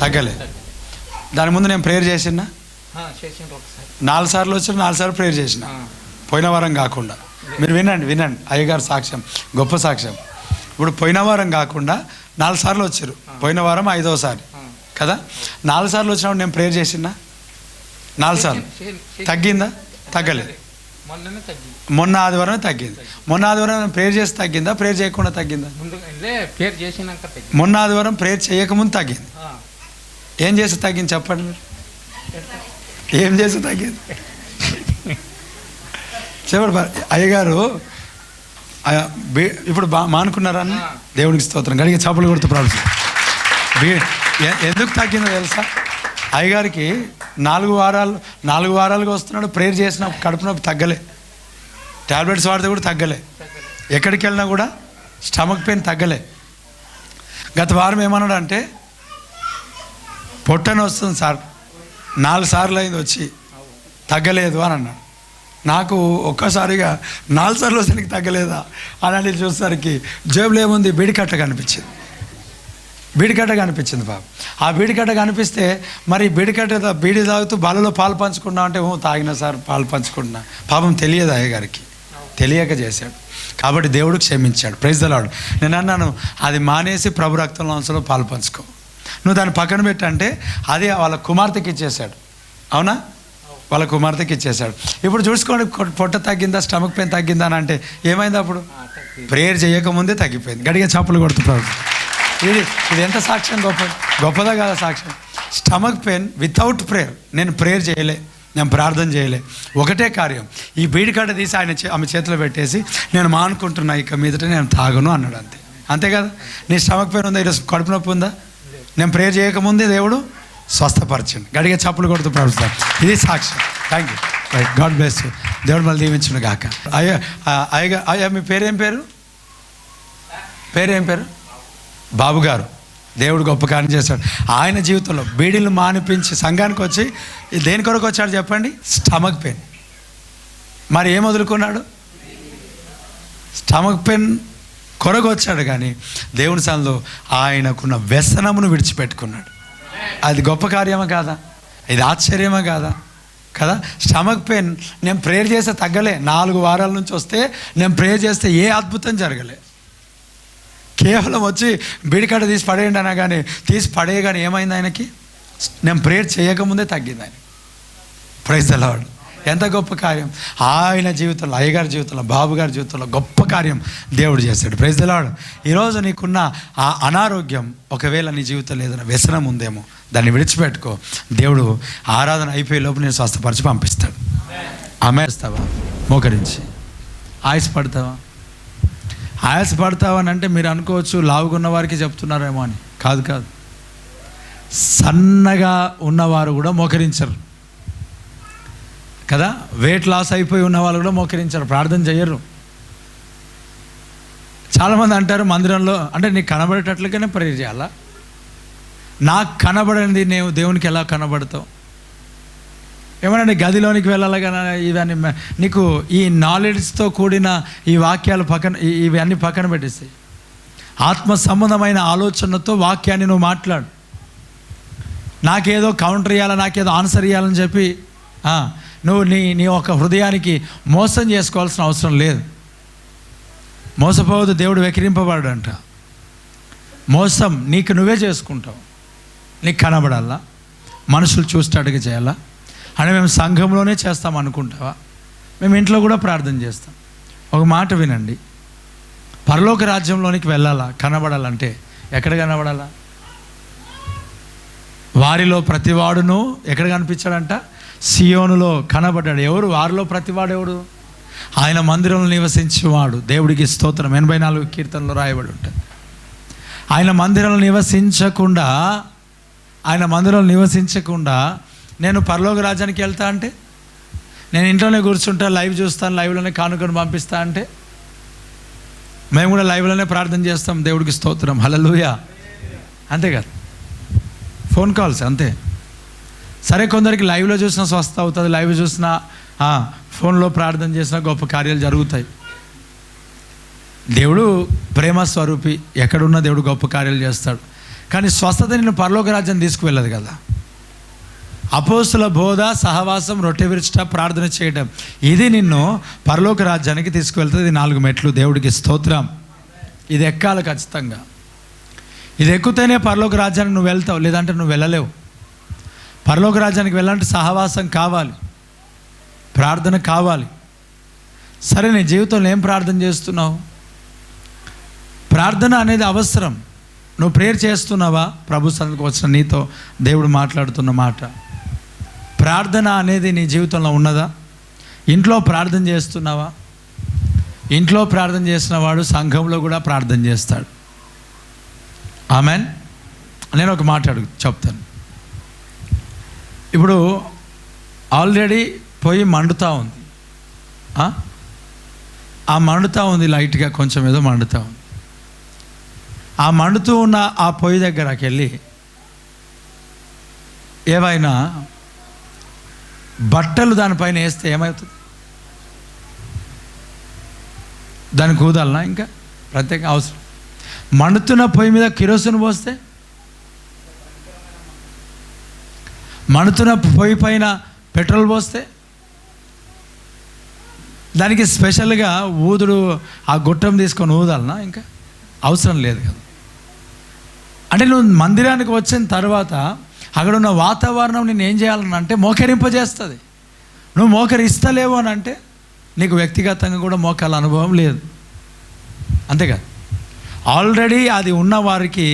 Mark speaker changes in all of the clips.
Speaker 1: తగ్గలేదు. దాని ముందు నేను ప్రేయర్ చేసినా 4 సార్లు వచ్చిన 4 సార్లు ప్రేయర్ చేసిన, పోయిన వారం కాకుండా. మీరు వినండి అయ్యగారు సాక్ష్యం, గొప్ప సాక్ష్యం. ఇప్పుడు పోయిన వారం కాకుండా 4 సార్లు వచ్చారు, పోయిన వారం 5వ సారి కదా. 4 సార్లు వచ్చినప్పుడు నేను ప్రేయర్ చేసినా 4 సార్లు తగ్గిందా? తగ్గలేదు. మొన్న ఆదివారం తగ్గింది. మొన్న ఆదివారం ప్రేయర్ చేసి తగ్గిందా? ప్రేయర్ చేయకుండా తగ్గిందా? మొన్న ఆదివారం ప్రేయర్ చేయకముందు తగ్గింది. ఏం చేసి తగ్గింది చెప్పండి మీరు? ఏం చేసి తగ్గింది చెప్పండి. అయ్యగారు ఇప్పుడు మానుకున్నారా అన్న? దేవునికి స్తోత్రం. గడిగే చేపలు కొడుతూ ప్రార్థన. ఎందుకు తగ్గిందో తెలుసా? అయ్యగారికి 4 వారాలుగా వస్తున్నాడు, ప్రేయర్ చేసిన కడుపు నొప్పి తగ్గలే, టాబ్లెట్స్ వాడితే కూడా తగ్గలే, ఎక్కడికి వెళ్ళినా కూడా స్టమక్ పెయిన్ తగ్గలే. గత వారం ఏమన్నాడు అంటే, పొట్టని వస్తుంది సార్, 4 సార్లు అయింది వచ్చి తగ్గలేదు అని అన్నాడు. నాకు ఒక్కసారిగా 4 సార్లు వస్తే నీకు తగ్గలేదా అని చూసేసరికి జేబులో ఏముంది, బీడికట్ట కనిపించింది. బీడికట్ట కనిపించింది పాపం. ఆ బీడికట్ట కనిపిస్తే మరి బీడి తాగుతూ బాలలో పాలు పంచుకున్నా అంటే తాగిన సార్ పాలు పంచుకున్నా. పాపం తెలియదు అయ్యగారికి, తెలియక చేశాడు. కాబట్టి దేవుడు క్షమించాడు. Praise the Lord. నేను అన్నాను, అది మానేసి ప్రభు రక్తంలో పాలు పంచుకో. నువ్వు దాన్ని పక్కన పెట్టంటే అది వాళ్ళ కుమార్తెకి ఇచ్చేశాడు. అవునా? వాళ్ళ కుమార్తెకి ఇచ్చేశాడు. ఇప్పుడు చూసుకోండి, పొట్ట తగ్గిందా, స్టమక్ పెయిన్ తగ్గిందా అని అంటే ఏమైంది? అప్పుడు ప్రేయర్ చేయకముందే తగ్గిపోయింది. గడిగా చప్పులు కొడుతున్నాడు. ఇది ఎంత సాక్ష్యం! గొప్పదా కాదా సాక్ష్యం? Stomach pain without prayer. నేను ప్రేయర్ చేయలే, నేను ప్రార్థన చేయలే, ఒకటే కార్యం, ఈ బీడికట్ట తీసి ఆమె చేతిలో పెట్టేసి నేను మానుకుంటున్నా, ఇక మీదట నేను తాగను అన్నాడు. అంతే కదా. నీ స్టమక్ పెయిన్ ఉందా? ఈరోజు కడుపు నొప్పి ఉందా? నేను ప్రేయర్ చేయకముందే దేవుడు స్వస్థపరచండి. గడిగా చప్పులు కొడుతూ ప్రార్థిస్తాను. ఇది సాక్ష్యం. Thank you. Right. God bless you. దేవుడు మళ్ళీ దీవించును గాక. అయ్యా మీ పేరేం పేరు? బాబు గారు. దేవుడు గొప్ప కార్యం చేశాడు ఆయన జీవితంలో. బీడీలు మానిపించి సంఘానికి వచ్చి దేని కొరకు వచ్చాడు చెప్పండి? Stomach pain. మరి ఏం వదులుకున్నాడు? స్టమక్ పెయిన్ కొరకు వచ్చాడు, కానీ దేవుని సన్నిధిలో ఆయనకున్న వ్యసనమును విడిచిపెట్టుకున్నాడు. అది గొప్ప కార్యమా కాదా? ఇది ఆశ్చర్యమా కాదా? కదా. స్టమక్ పెయిన్ నేను ప్రేయర్ చేస్తే తగ్గలే. 4 వారాల నుంచి వస్తే నేను ప్రేయర్ చేస్తే ఏ అద్భుతం జరగలే. కేవలం వచ్చి బీడికట్ట తీసి పడేయండి అన్నా కానీ తీసి పడేయగానే ఏమైంది ఆయనకి? నేను ప్రేయర్ చేయకముందే తగ్గింది ఆయన. Praise the Lord. ఎంత గొప్ప కార్యం ఆయన జీవితంలో, అయ్యగారి జీవితంలో, బాబు గారి జీవితంలో గొప్ప కార్యం దేవుడు చేశాడు. Praise the Lord. ఈరోజు నీకున్న ఆ అనారోగ్యం, ఒకవేళ నీ జీవితంలో ఏదైనా వ్యసనం ఉందేమో, దాన్ని విడిచిపెట్టుకో. దేవుడు ఆరాధన అయిపోయే లోపు నేను స్వస్థపరిచి పంపిస్తాడు. ఆమెస్తావా? మోకరించి ఆయాసపడతావా అని అంటే మీరు అనుకోవచ్చు లావుగున్న వారికి చెప్తున్నారేమో అని. కాదు. సన్నగా ఉన్నవారు కూడా మోకరించరు కదా. వెయిట్ లాస్ అయిపోయి ఉన్న వాళ్ళు కూడా మోకరించరు, ప్రార్థన చేయరు. చాలామంది అంటారు మందిరంలో అంటే నీకు కనబడేటట్లుగానే ప్రేయర్ చేయాలా? నాకు కనబడింది నేను దేవునికి ఎలా కనబడతావు? ఏమన్నా గదిలోనికి వెళ్ళాలి కానీ ఇవన్నీ నీకు ఈ నాలెడ్జ్తో కూడిన ఈ వాక్యాలు ఇవన్నీ పక్కన పెట్టేస్తాయి. ఆత్మ సంబంధమైన ఆలోచనతో వాక్యాన్ని నువ్వు మాట్లాడు. నాకేదో కౌంటర్ ఇవ్వాలా, నాకేదో ఆన్సర్ ఇవ్వాలని చెప్పి నువ్వు నీ ఒక హృదయానికి మోసం చేసుకోవాల్సిన అవసరం లేదు. మోసపోవద్దు, దేవుడు వెకిరింపబడు అంట. మోసం నీకు నువ్వే చేసుకుంటావు. నీకు కనబడాలా, మనుషులు చూస్తాడుగా చేయాలా అని మేము సంఘంలోనే చేస్తాం అనుకుంటావా? మేము ఇంట్లో కూడా ప్రార్థన చేస్తాం. ఒక మాట వినండి, పరలోక రాజ్యంలోనికి వెళ్ళాలా, కనబడాలంటే ఎక్కడ కనబడాలా? వారిలో ప్రతివాడును ఎక్కడ కనిపించాడంట? సియోనులో కనబడ్డాడు. ఎవరు వారిలో ప్రతివాడు? ఎవడు? ఆయన మందిరంలో నివసించేవాడు. దేవుడికి స్తోత్రం. 84 కీర్తనలో రాయబడి ఉంటుంది. ఆయన మందిరంలో నివసించకుండా నేను పరలోక రాజ్యానికి వెళ్తా అంటే, నేను ఇంట్లోనే కూర్చుంటా, లైవ్ చూస్తాను, లైవ్లోనే కానుకొని పంపిస్తా అంటే, మేము కూడా లైవ్లోనే ప్రార్థన చేస్తాం. దేవుడికి స్తోత్రం. హల్లెలూయా. అంతే కదా, ఫోన్ కాల్స్ అంతే. సరే, కొందరికి లైవ్లో చూసినా స్వస్థ అవుతుంది, లైవ్ చూసినా ఫోన్లో ప్రార్థన చేసినా గొప్ప కార్యాలు జరుగుతాయి. దేవుడు ప్రేమ స్వరూపి, ఎక్కడున్నా దేవుడు గొప్ప కార్యాలు చేస్తాడు. కానీ స్వస్థత నిన్ను పరలోక రాజ్యం తీసుకువెళ్ళదు కదా. అపోస్తుల బోధ, సహవాసం, రొట్టె విరుచుట, ప్రార్థన చేయడం, ఇది నిన్ను పరలోక రాజ్యానికి తీసుకువెళ్తుంది. ఇది 4 మెట్లు. దేవుడికి స్తోత్రం. ఇది ఎక్కాలి ఖచ్చితంగా. ఇది ఎక్కుతేనే పరలోక రాజ్యానికి నువ్వు వెళ్తావు, లేదంటే నువ్వు వెళ్ళలేవు. పరలోక రాజ్యానికి వెళ్ళాలంటే సహవాసం కావాలి, ప్రార్థన కావాలి. సరే, నీ జీవితంలో ఏం ప్రార్థన చేస్తున్నావు? ప్రార్థన అనేది అవసరం. నువ్వు ప్రేయర్ చేస్తున్నావా? ప్రభు సన్నిధికి వచ్చిన నీతో దేవుడు మాట్లాడుతున్న మాట. ప్రార్థన అనేది నీ జీవితంలో ఉన్నదా? ఇంట్లో ప్రార్థన చేస్తున్నావా? ఇంట్లో ప్రార్థన చేసిన వాడు సంఘంలో కూడా ప్రార్థన చేస్తాడు. ఆమెన్. నేను ఒక మాట చెప్తాను. ఇప్పుడు ఆల్రెడీ పొయ్యి మండుతూ ఉంది. ఆ మండుతూ ఉంది, లైట్గా కొంచెం ఏదో మండుతూ ఉంది. ఆ మండుతూ ఉన్న ఆ పొయ్యి దగ్గరకి వెళ్ళి ఏవైనా బట్టలు దానిపైన వేస్తే ఏమవుతుంది? దానికి ఊదాలనా? ఇంకా ప్రత్యేక అవసరం. మండుతున్న పొయ్యి మీద కిరోసిన్ పోస్తే, మండుతున్న పొయ్యి పైన పెట్రోల్ పోస్తే, దానికి స్పెషల్గా ఊదుడు ఆ గుట్టం తీసుకొని ఊదాలనా? ఇంకా అవసరం లేదు కదా. అంటే నువ్వు మందిరానికి వచ్చిన తర్వాత అక్కడ ఉన్న వాతావరణం నేను ఏం చేయాలని అంటే మోకరింపజేస్తుంది. నువ్వు మోకరిస్తలేవు అని అంటే నీకు వ్యక్తిగతంగా కూడా మోకాల అనుభవం లేదు. అంతేకాదు, ఆల్రెడీ అది ఉన్న వారికి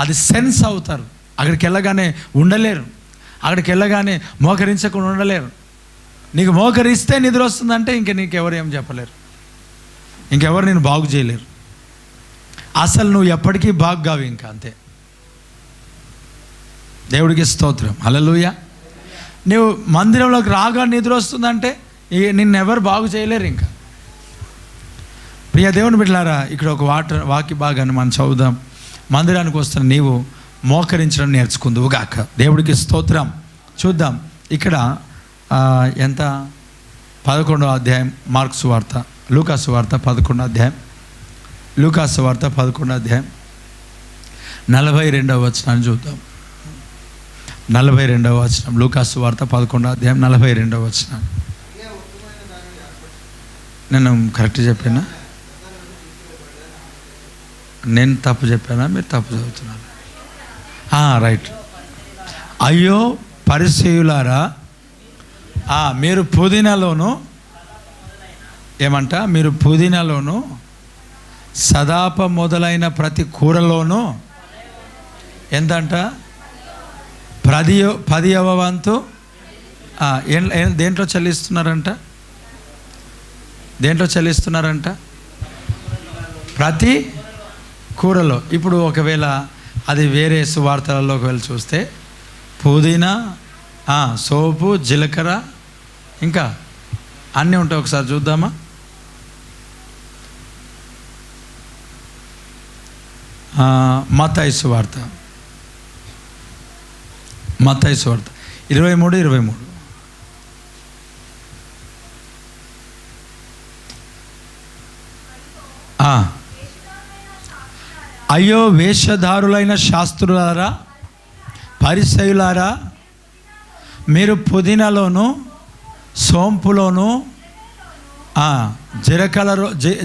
Speaker 1: అది సెన్స్ అవుతారు. అక్కడికి వెళ్ళగానే ఉండలేరు, అక్కడికి వెళ్ళగానే మోకరించకుండా ఉండలేరు. నీకు మోకరిస్తే నిద్ర వస్తుందంటే ఇంక నీకెవరు ఏం చెప్పలేరు, ఇంకెవరు నేను బాగు చేయలేరు. అసలు నువ్వు ఎప్పటికీ బాగు కావు ఇంకా, అంతే. దేవుడికి స్తోత్రం. హల్లెలూయా. నువ్వు మందిరంలోకి రాగా నిద్ర వస్తుందంటే నిన్నెవరు బాగు చేయలేరు ఇంకా. ప్రియ దేవుని బిడ్డలారా, ఇక్కడ ఒక వాక్య భాగాన్ని మనం చదువుదాం. మందిరానికి వస్తున్న నీవు మోకరించడం నేర్చుకుందువు గాక. దేవుడికి స్తోత్రం. చూద్దాం ఇక్కడ ఎంత 11వ అధ్యాయం మార్కు సువార్త, లూకా సువార్త 11వ అధ్యాయం, లూకా సువార్త 11వ అధ్యాయం 42వ వచనాన్ని చూద్దాం. 42వ వచనం, లూకా సువార్త 11వ అధ్యాయం 42వ వచనం. నేను కరెక్ట్ చెప్పానా? నేను తప్పు చెప్పానా? మీరు తప్పు చదువుతున్నారు? రైట్. అయ్యో పరిసయ్యులారా, మీరు పుదీనాలోను ఏమంట? మీరు పుదీనాలోను సదాప మొదలైన ప్రతి కూరలోనూ ఎంతంట? 10వ వంతు దేంట్లో చెల్లిస్తున్నారంట? దేంట్లో చెల్లిస్తున్నారంట? ప్రతి కూరలో. ఇప్పుడు ఒకవేళ అది వేరే సువార్తలలోకి వెళ్ళి చూస్తే పుదీనా, సోపు, జీలకర్ర, ఇంకా అన్నీ ఉంటాయి. ఒకసారి చూద్దామా? మత్తయి సువార్త 23:23. అయ్యో వేషధారులైన శాస్త్రులారా, పరిసయ్యులారా, మీరు పుదీనాలోను సోంపులోను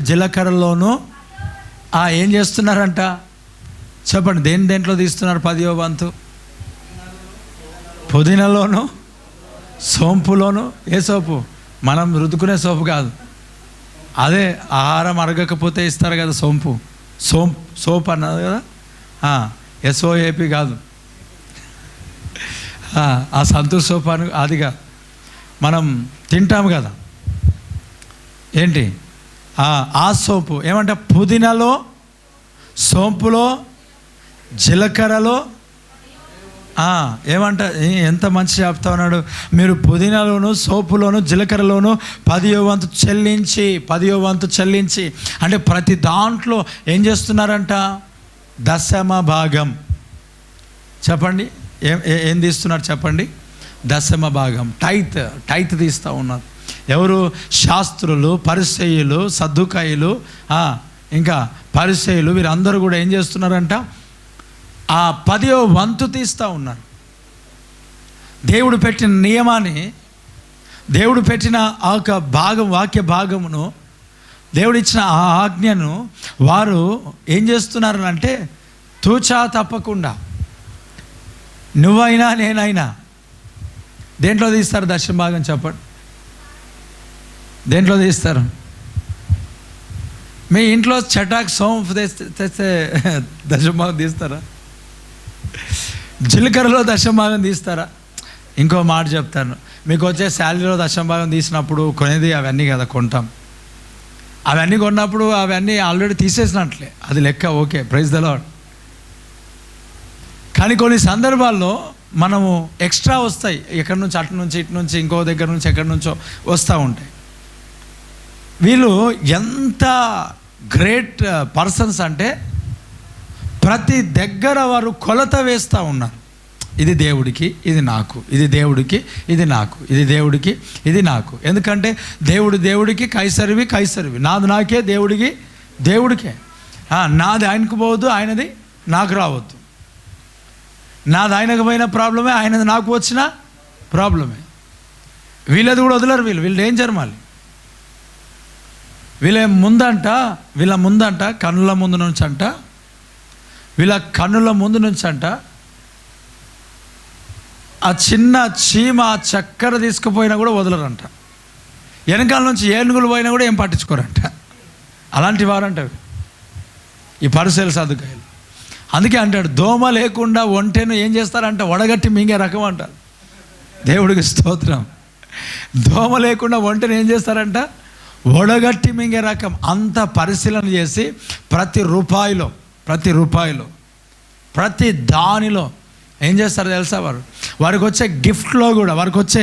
Speaker 1: జీలకర్రలోను ఏం చేస్తున్నారంట? చెప్పండి, దేంట్లో తీస్తున్నారు 10వ వంతు? పుదీనాలోను సోంపులోను. ఏ సోపు? మనం రుద్దుకునే సోపు కాదు, అదే ఆహారం అరగకపోతే ఇస్తారు కదా సోంపు. సోప్ అన్నది కదా, SOAP కాదు, ఆ సంతూర్ సోప్ అని అదిగా మనం తింటాము కదా. ఏంటి ఆ సోపు? ఏమంటే పుదీనాలో, సోంపులో, జీలకర్రలో. ఏమంట? ఎంత మంచి చెప్తా ఉన్నాడు. మీరు పుదీనాలోను, సోపులోను, జీలకర్రలోను 10వ వంతు చెల్లించి అంటే ప్రతి దాంట్లో ఏం చేస్తున్నారంట? 10వ భాగం. చెప్పండి, ఏం తీస్తున్నారు చెప్పండి? 10వ భాగం. టైత్ తీస్తూ ఉన్నారు. ఎవరు? శాస్త్రులు, పరిసయ్యులు, సద్దుకాయులు, ఇంకా పరిసయ్యులు, వీరందరూ కూడా ఏం చేస్తున్నారంట? ఆ 10వ వంతు తీస్తూ ఉన్నారు. దేవుడు పెట్టిన నియమాన్ని, దేవుడు పెట్టిన ఆ యొక్క భాగం, వాక్య భాగమును, దేవుడిచ్చిన ఆ ఆజ్ఞను వారు ఏం చేస్తున్నారు అంటే తూచా తప్పకుండా నువ్వైనా నేనైనా దేంట్లో తీస్తారు దశమ భాగం? చెప్పండి, దేంట్లో తీస్తారు? మీ ఇంట్లో చటాక్ సోంపు తెస్తే దశమ భాగం తీస్తారా? జీలకర్రలో దశమ భాగం తీస్తారా? ఇంకో మాట చెప్తాను, మీకు వచ్చే శాలరీలో దశమ భాగం తీసినప్పుడు కొనేది అవన్నీ కదా కొంటాం. అవన్నీ కొన్నప్పుడు అవన్నీ ఆల్రెడీ తీసేసినట్లే, అది లెక్క. Okay, praise the Lord. కానీ కొన్ని సందర్భాల్లో మనము ఎక్స్ట్రా వస్తాయి, ఎక్కడి నుంచి అటు నుంచి ఇటు నుంచి ఇంకో దగ్గర నుంచి ఎక్కడి నుంచో వస్తూ ఉంటాయి. వీళ్ళు ఎంత గ్రేట్ పర్సన్స్ అంటే ప్రతి దగ్గర వారు కొలత వేస్తూ ఉన్నారు. ఇది దేవుడికి, ఇది నాకు, ఇది దేవుడికి, ఇది నాకు, ఇది దేవుడికి, ఇది నాకు. ఎందుకంటే దేవుడికి కైసరివి కైసరివి, నాది నాకే, దేవుడికి దేవుడికే. నాది ఆయనకు పోవద్దు, ఆయనది నాకు రావద్దు. నాది ఆయనకు పోయిన ప్రాబ్లమే, ఆయనది నాకు వచ్చిన ప్రాబ్లమే. వీళ్ళది కూడా వదలరు. వీళ్ళు డేంజర్ మళ్ళీ. వీళ్ళ ముందంట కన్నుల ముందు నుంచి అంట, వీళ్ళ కన్నుల ముందు నుంచి అంట ఆ చిన్న చీమ చక్కెర తీసుకుపోయినా కూడా వదలరంట. వెనకాల నుంచి ఏనుగులు పోయినా కూడా ఏం పట్టించుకోరంట. అలాంటి వారంట ఈ పరిసెల సదుకాయలు. అందుకే అంటాడు, దోమ లేకుండా ఒంటెను ఏం చేస్తారంట? వడగట్టి మింగే రకం అంటారు. దేవుడికి స్తోత్రం. దోమ లేకుండా ఒంటెను ఏం చేస్తారంట? వడగట్టి మింగే రకం. అంత పరిశీలన చేసి ప్రతి రూపాయిలో ప్రతి దానిలో ఏం చేస్తారు తెలుసా? వారికి వచ్చే గిఫ్ట్లో కూడా, వారికి వచ్చే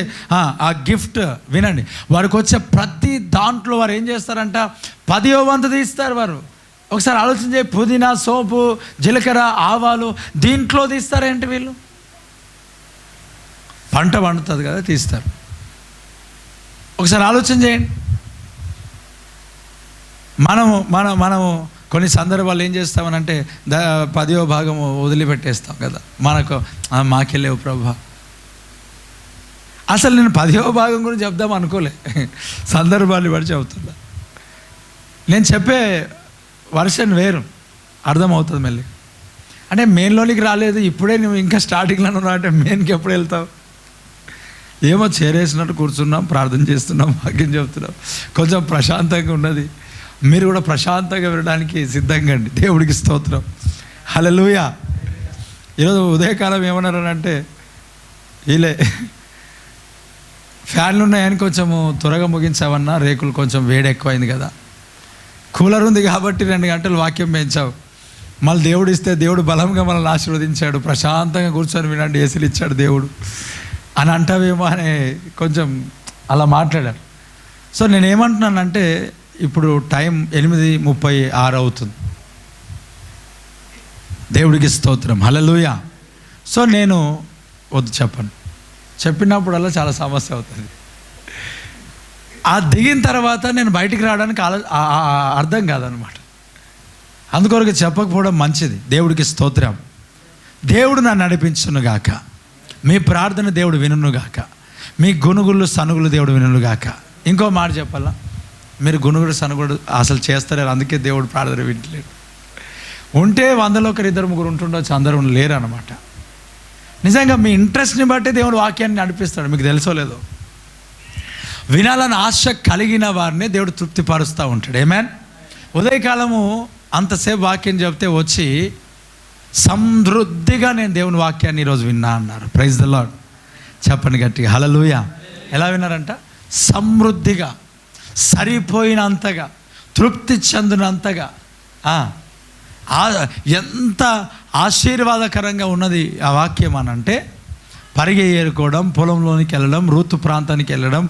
Speaker 1: ఆ గిఫ్ట్ వినండి, వారికి వచ్చే ప్రతి దాంట్లో వారు ఏం చేస్తారంట? 10వ వంతు తీస్తారు వారు. ఒకసారి ఆలోచించే, పుదీనా, సోపు, జీలకర్ర, ఆవాలు దీంట్లో తీస్తారేంటి వీళ్ళు? పంట పండుతుంది కదా, తీస్తారు. ఒకసారి ఆలోచన చేయండి. మనము కొన్ని సందర్భాలు ఏం చేస్తామనంటే 10వ భాగం వదిలిపెట్టేస్తాం కదా. మాకెళ్ళేవు ప్రభా. అసలు నేను 10వ భాగం గురించి చెప్దాం అనుకోలే, సందర్భాన్ని బట్టి చెబుతున్నా. నేను చెప్పే వర్షన్ వేరు, అర్థమవుతుంది మళ్ళీ. అంటే మెయిన్లోనికి రాలేదు, ఇప్పుడే నువ్వు ఇంకా స్టార్టింగ్లో ఉన్నావు అంటే మెయిన్కి ఎప్పుడు వెళ్తావు? ఏమో చేరేసినట్టు కూర్చున్నాం, ప్రార్థన చేస్తున్నాం, వాక్యం చెప్తున్నాం, కొంచెం ప్రశాంతంగా ఉన్నది. మీరు కూడా ప్రశాంతంగా వినడానికి సిద్ధంగా అండి. దేవుడికి స్తోత్రం, హల్లెలూయా. ఈరోజు ఉదయకాలం ఏమన్నారనంటే, వీళ్ళే ఫ్యాన్లు ఉన్నాయని కొంచెము త్వరగా ముగించావన్నా, రేకులు కొంచెం వేడి ఎక్కువైంది కదా, కూలర్ ఉంది కాబట్టి 2 గంటలు వాక్యం పెంచావు, మళ్ళీ దేవుడు ఇస్తే దేవుడు బలంగా మనల్ని ఆశీర్వదించాడు, ప్రశాంతంగా కూర్చొని వినండి, ఏసీలు ఇచ్చాడు దేవుడు అని అంటావేమో అని కొంచెం అలా మాట్లాడారు. సో నేనేమంటున్నానంటే, ఇప్పుడు టైం 8:36 అవుతుంది. దేవుడికి స్తోత్రం, హల్లెలూయా. సో నేను వద్దు చెప్పను, చెప్పినప్పుడల్లా చాలా సమస్య అవుతుంది. ఆ దిగిన తర్వాత నేను బయటికి రావడానికి అర్థం కాదనమాట. అందుకొరకు చెప్పకపోవడం మంచిది. దేవుడికి స్తోత్రం. దేవుడు నన్ను నడిపించునుగాక, మీ ప్రార్థన దేవుడు వినుగాక, మీ గునుగులు సనుగులు దేవుడు వినుగాక. ఇంకో మాట చెప్పాలా, మీరు గునుగుడు సనుగుడు అసలు చేస్తారు, అందుకే దేవుడు ప్రార్థన వింటలేడు. ఉంటే 100లో 1-2-3 ఉంటుండొచ్చు, అందరూ లేరు అనమాట. నిజంగా మీ ఇంట్రెస్ట్ని బట్టి దేవుడు వాక్యాన్ని నడిపిస్తాడు. మీకు తెలుసో లేదో, వినాలని ఆశ కలిగిన వారిని దేవుడు తృప్తిపరుస్తూ ఉంటాడు. ఆమేన్. ఉదయకాలము అంతసేపు వాక్యం చెప్తే వచ్చి సమృద్ధిగా నేను దేవుని వాక్యాన్ని ఈరోజు విన్నా అన్నారు. Praise the Lord. చెప్పండి గట్టిగా, హల్లెలూయా. ఎలా విన్నారంట? సమృద్ధిగా, సరిపోయినంతగా, తృప్తి చెందినంతగా. ఎంత ఆశీర్వాదకరంగా ఉన్నది ఆ వాక్యం అనంటే, పరిగె ఏరుకోవడం, పొలంలోనికి వెళ్ళడం, ఋతు ప్రాంతానికి వెళ్ళడం,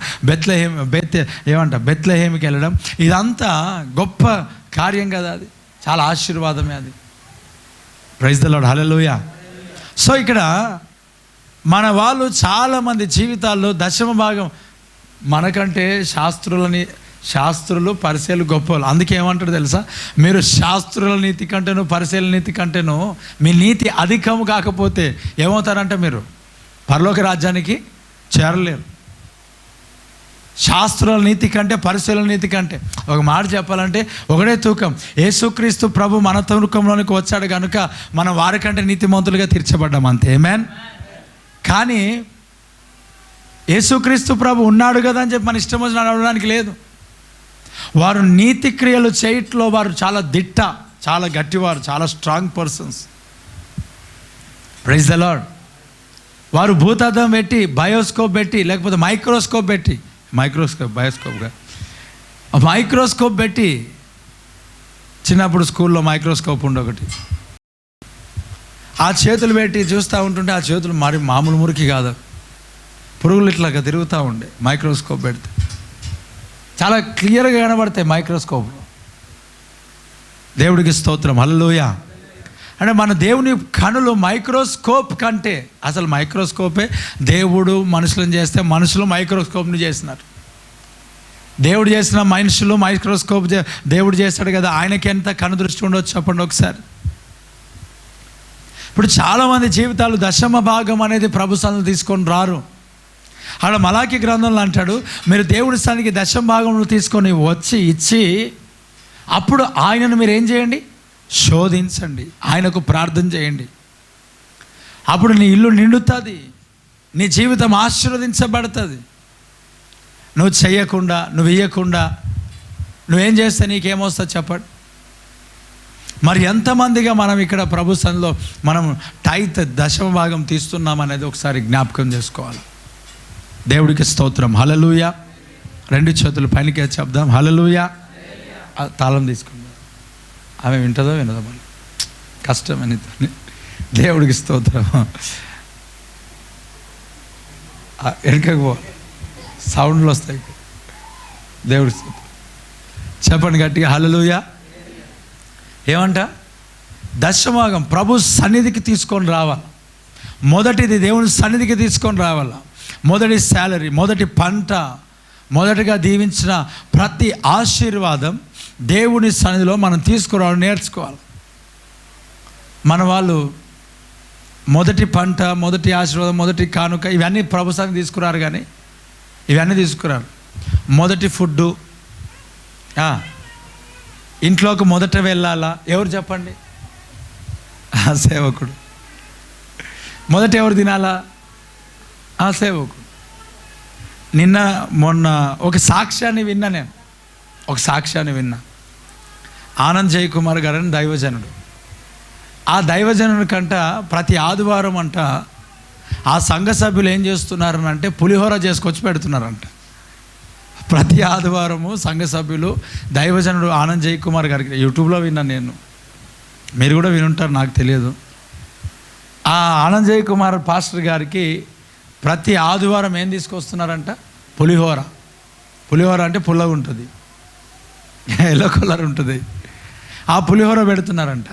Speaker 1: బెత్లెహేమికి వెళ్ళడం, ఇదంతా గొప్ప కార్యం కదా. అది చాలా ఆశీర్వాదమే అది. Praise the Lord, hallelujah. So ఇక్కడ మన వాళ్ళు చాలామంది జీవితాల్లో 10వ భాగం మనకంటే శాస్త్రులని శాస్త్రులు పరిసయ్యులు గొప్పవాళ్ళు. అందుకే ఏమంటాడు తెలుసా, మీరు శాస్త్రుల నీతి కంటేనో పరిసయ్యుల నీతి కంటేనో మీ నీతి అధికము కాకపోతే ఏమవుతారంటే మీరు పరలోక రాజ్యానికి చేరలేరు. శాస్త్రుల నీతి కంటే పరిసయ్యుల నీతి కంటే, ఒక మాట చెప్పాలంటే ఒకటే తూకం. యేసుక్రీస్తు ప్రభు మన తూకంలోనికి వచ్చాడు కనుక మనం వారికంటే నీతిమంతులుగా తీర్చబడ్డాం, అంతే. ఆమేన్. కానీ యేసుక్రీస్తు ప్రభు ఉన్నాడు కదా అని చెప్పి మన ఇష్టం వచ్చిన నడవడానికి లేదు. వారు నీతి క్రియలు చేయట్లో వారు చాలా దిట్ట, చాలా గట్టివారు, చాలా strong persons. Praise the Lord. వారు భూతద్దం పెట్టి, బయోస్కోప్ పెట్టి, లేకపోతే మైక్రోస్కోప్ పెట్టి, మైక్రోస్కోప్ పెట్టి, చిన్నప్పుడు స్కూల్లో మైక్రోస్కోప్ ఉండొకటి, ఆ చేతులు పెట్టి చూస్తూ ఉంటుంటే ఆ చేతులు మరి మామూలు మురికి కాదు, పురుగులు ఇట్లాగా తిరుగుతూ ఉండే. మైక్రోస్కోప్ పెడితే చాలా క్లియర్గా కనబడతాయి మైక్రోస్కోప్లో. దేవుడికి స్తోత్రం, హల్లెలూయా. అంటే మన దేవుని కనులు మైక్రోస్కోప్ కంటే, అసలు మైక్రోస్కోపే దేవుడు మనుషులను చేస్తే మనుషులు మైక్రోస్కోప్ని చేసినారు. దేవుడు చేసిన మనుషులు మైక్రోస్కోప్ దేవుడు చేస్తాడు కదా, ఆయనకి ఎంత కనుదృష్టి ఉండొచ్చు చెప్పండి ఒకసారి. ఇప్పుడు చాలామంది జీవితాలు దశమ భాగం అనేది ప్రభు సన్నిధికి తీసుకొని రారు. అక్కడ మలాకి గ్రంథంలో అంటాడు, మీరు దేవుడి స్థానికి దశమ భాగంలో తీసుకొని వచ్చి ఇచ్చి అప్పుడు ఆయనను మీరు ఏం చేయండి, శోధించండి, ఆయనకు ప్రార్థన చేయండి. అప్పుడు నీ ఇల్లు నిండుతుంది, నీ జీవితం ఆశీర్వదించబడుతుంది. నువ్వు చెయ్యకుండా, నువ్వు ఇయ్యకుండా నువ్వేం చేస్తే నీకేమొస్తుంది చెప్పండి. మరి ఎంతమందిగా మనం ఇక్కడ ప్రభు సన్నిధిలో మనం టైత్ దశమ భాగం తీస్తున్నాం అనేది ఒకసారి జ్ఞాపకం చేసుకోవాలి. దేవుడికి స్తోత్రం, హల్లెలూయా. రెండు చేతులు పైనకే చెప్దాం, హల్లెలూయా. తాళం తీసుకుందాం. ఆమె వింటుందో వినదో మళ్ళీ కష్టమని. దేవుడికి స్తోత్రం. వెనకకు పోవాలి, సౌండ్లు వస్తాయి. దేవుడికి స్తోత్రం. చెప్పండి గట్టిగా, హల్లెలూయా. ఏమంట, దశమభాగం ప్రభు సన్నిధికి తీసుకొని రావాలి. మొదటిది దేవుని సన్నిధికి తీసుకొని రావాల. మొదటి శాలరీ, మొదటి పంట, మొదటిగా దీవించిన ప్రతి ఆశీర్వాదం దేవుని సన్నిధిలో మనం తీసుకురావడం నేర్చుకోవాలి. మన వాళ్ళు మొదటి పంట, మొదటి ఆశీర్వాదం, మొదటి కానుక ఇవన్నీ ప్రభు సన్నిధికి తీసుకురారు. కానీ ఇవన్నీ తీసుకురారు. మొదటి ఫుడ్డు, ఇంట్లోకి మొదట వెళ్ళాలా? ఎవరు చెప్పండి? సేవకుడు. మొదట ఎవరు తినాలా? సేవకుడు. మొన్న ఒక సాక్ష్యాన్ని విన్నా నేను. ఒక సాక్ష్యాన్ని విన్నా. ఆనంద్ జయ్ కుమార్ గారని దైవజనుడు. ఆ దైవజనుడి కంట ప్రతి ఆదివారం అంట ఆ సంఘ సభ్యులు ఏం చేస్తున్నారనంటే పులిహోర చేసుకొచ్చి పెడుతున్నారంట. ప్రతి ఆదివారము సంఘ సభ్యులు దైవజనుడు ఆనంద్ జయ్ కుమార్ గారికి, యూట్యూబ్లో విన్నాను నేను, మీరు కూడా వినుంటారు నాకు తెలియదు. ఆ ఆనంద్ జయ్ కుమార్ పాస్టర్ గారికి ప్రతి ఆదివారం ఏం తీసుకొస్తున్నారంట? పులిహోర. పులిహోర అంటే పుల్లగా ఉంటుంది, ఎల్లో కలర్ ఉంటుంది. ఆ పులిహోర పెడుతున్నారంట.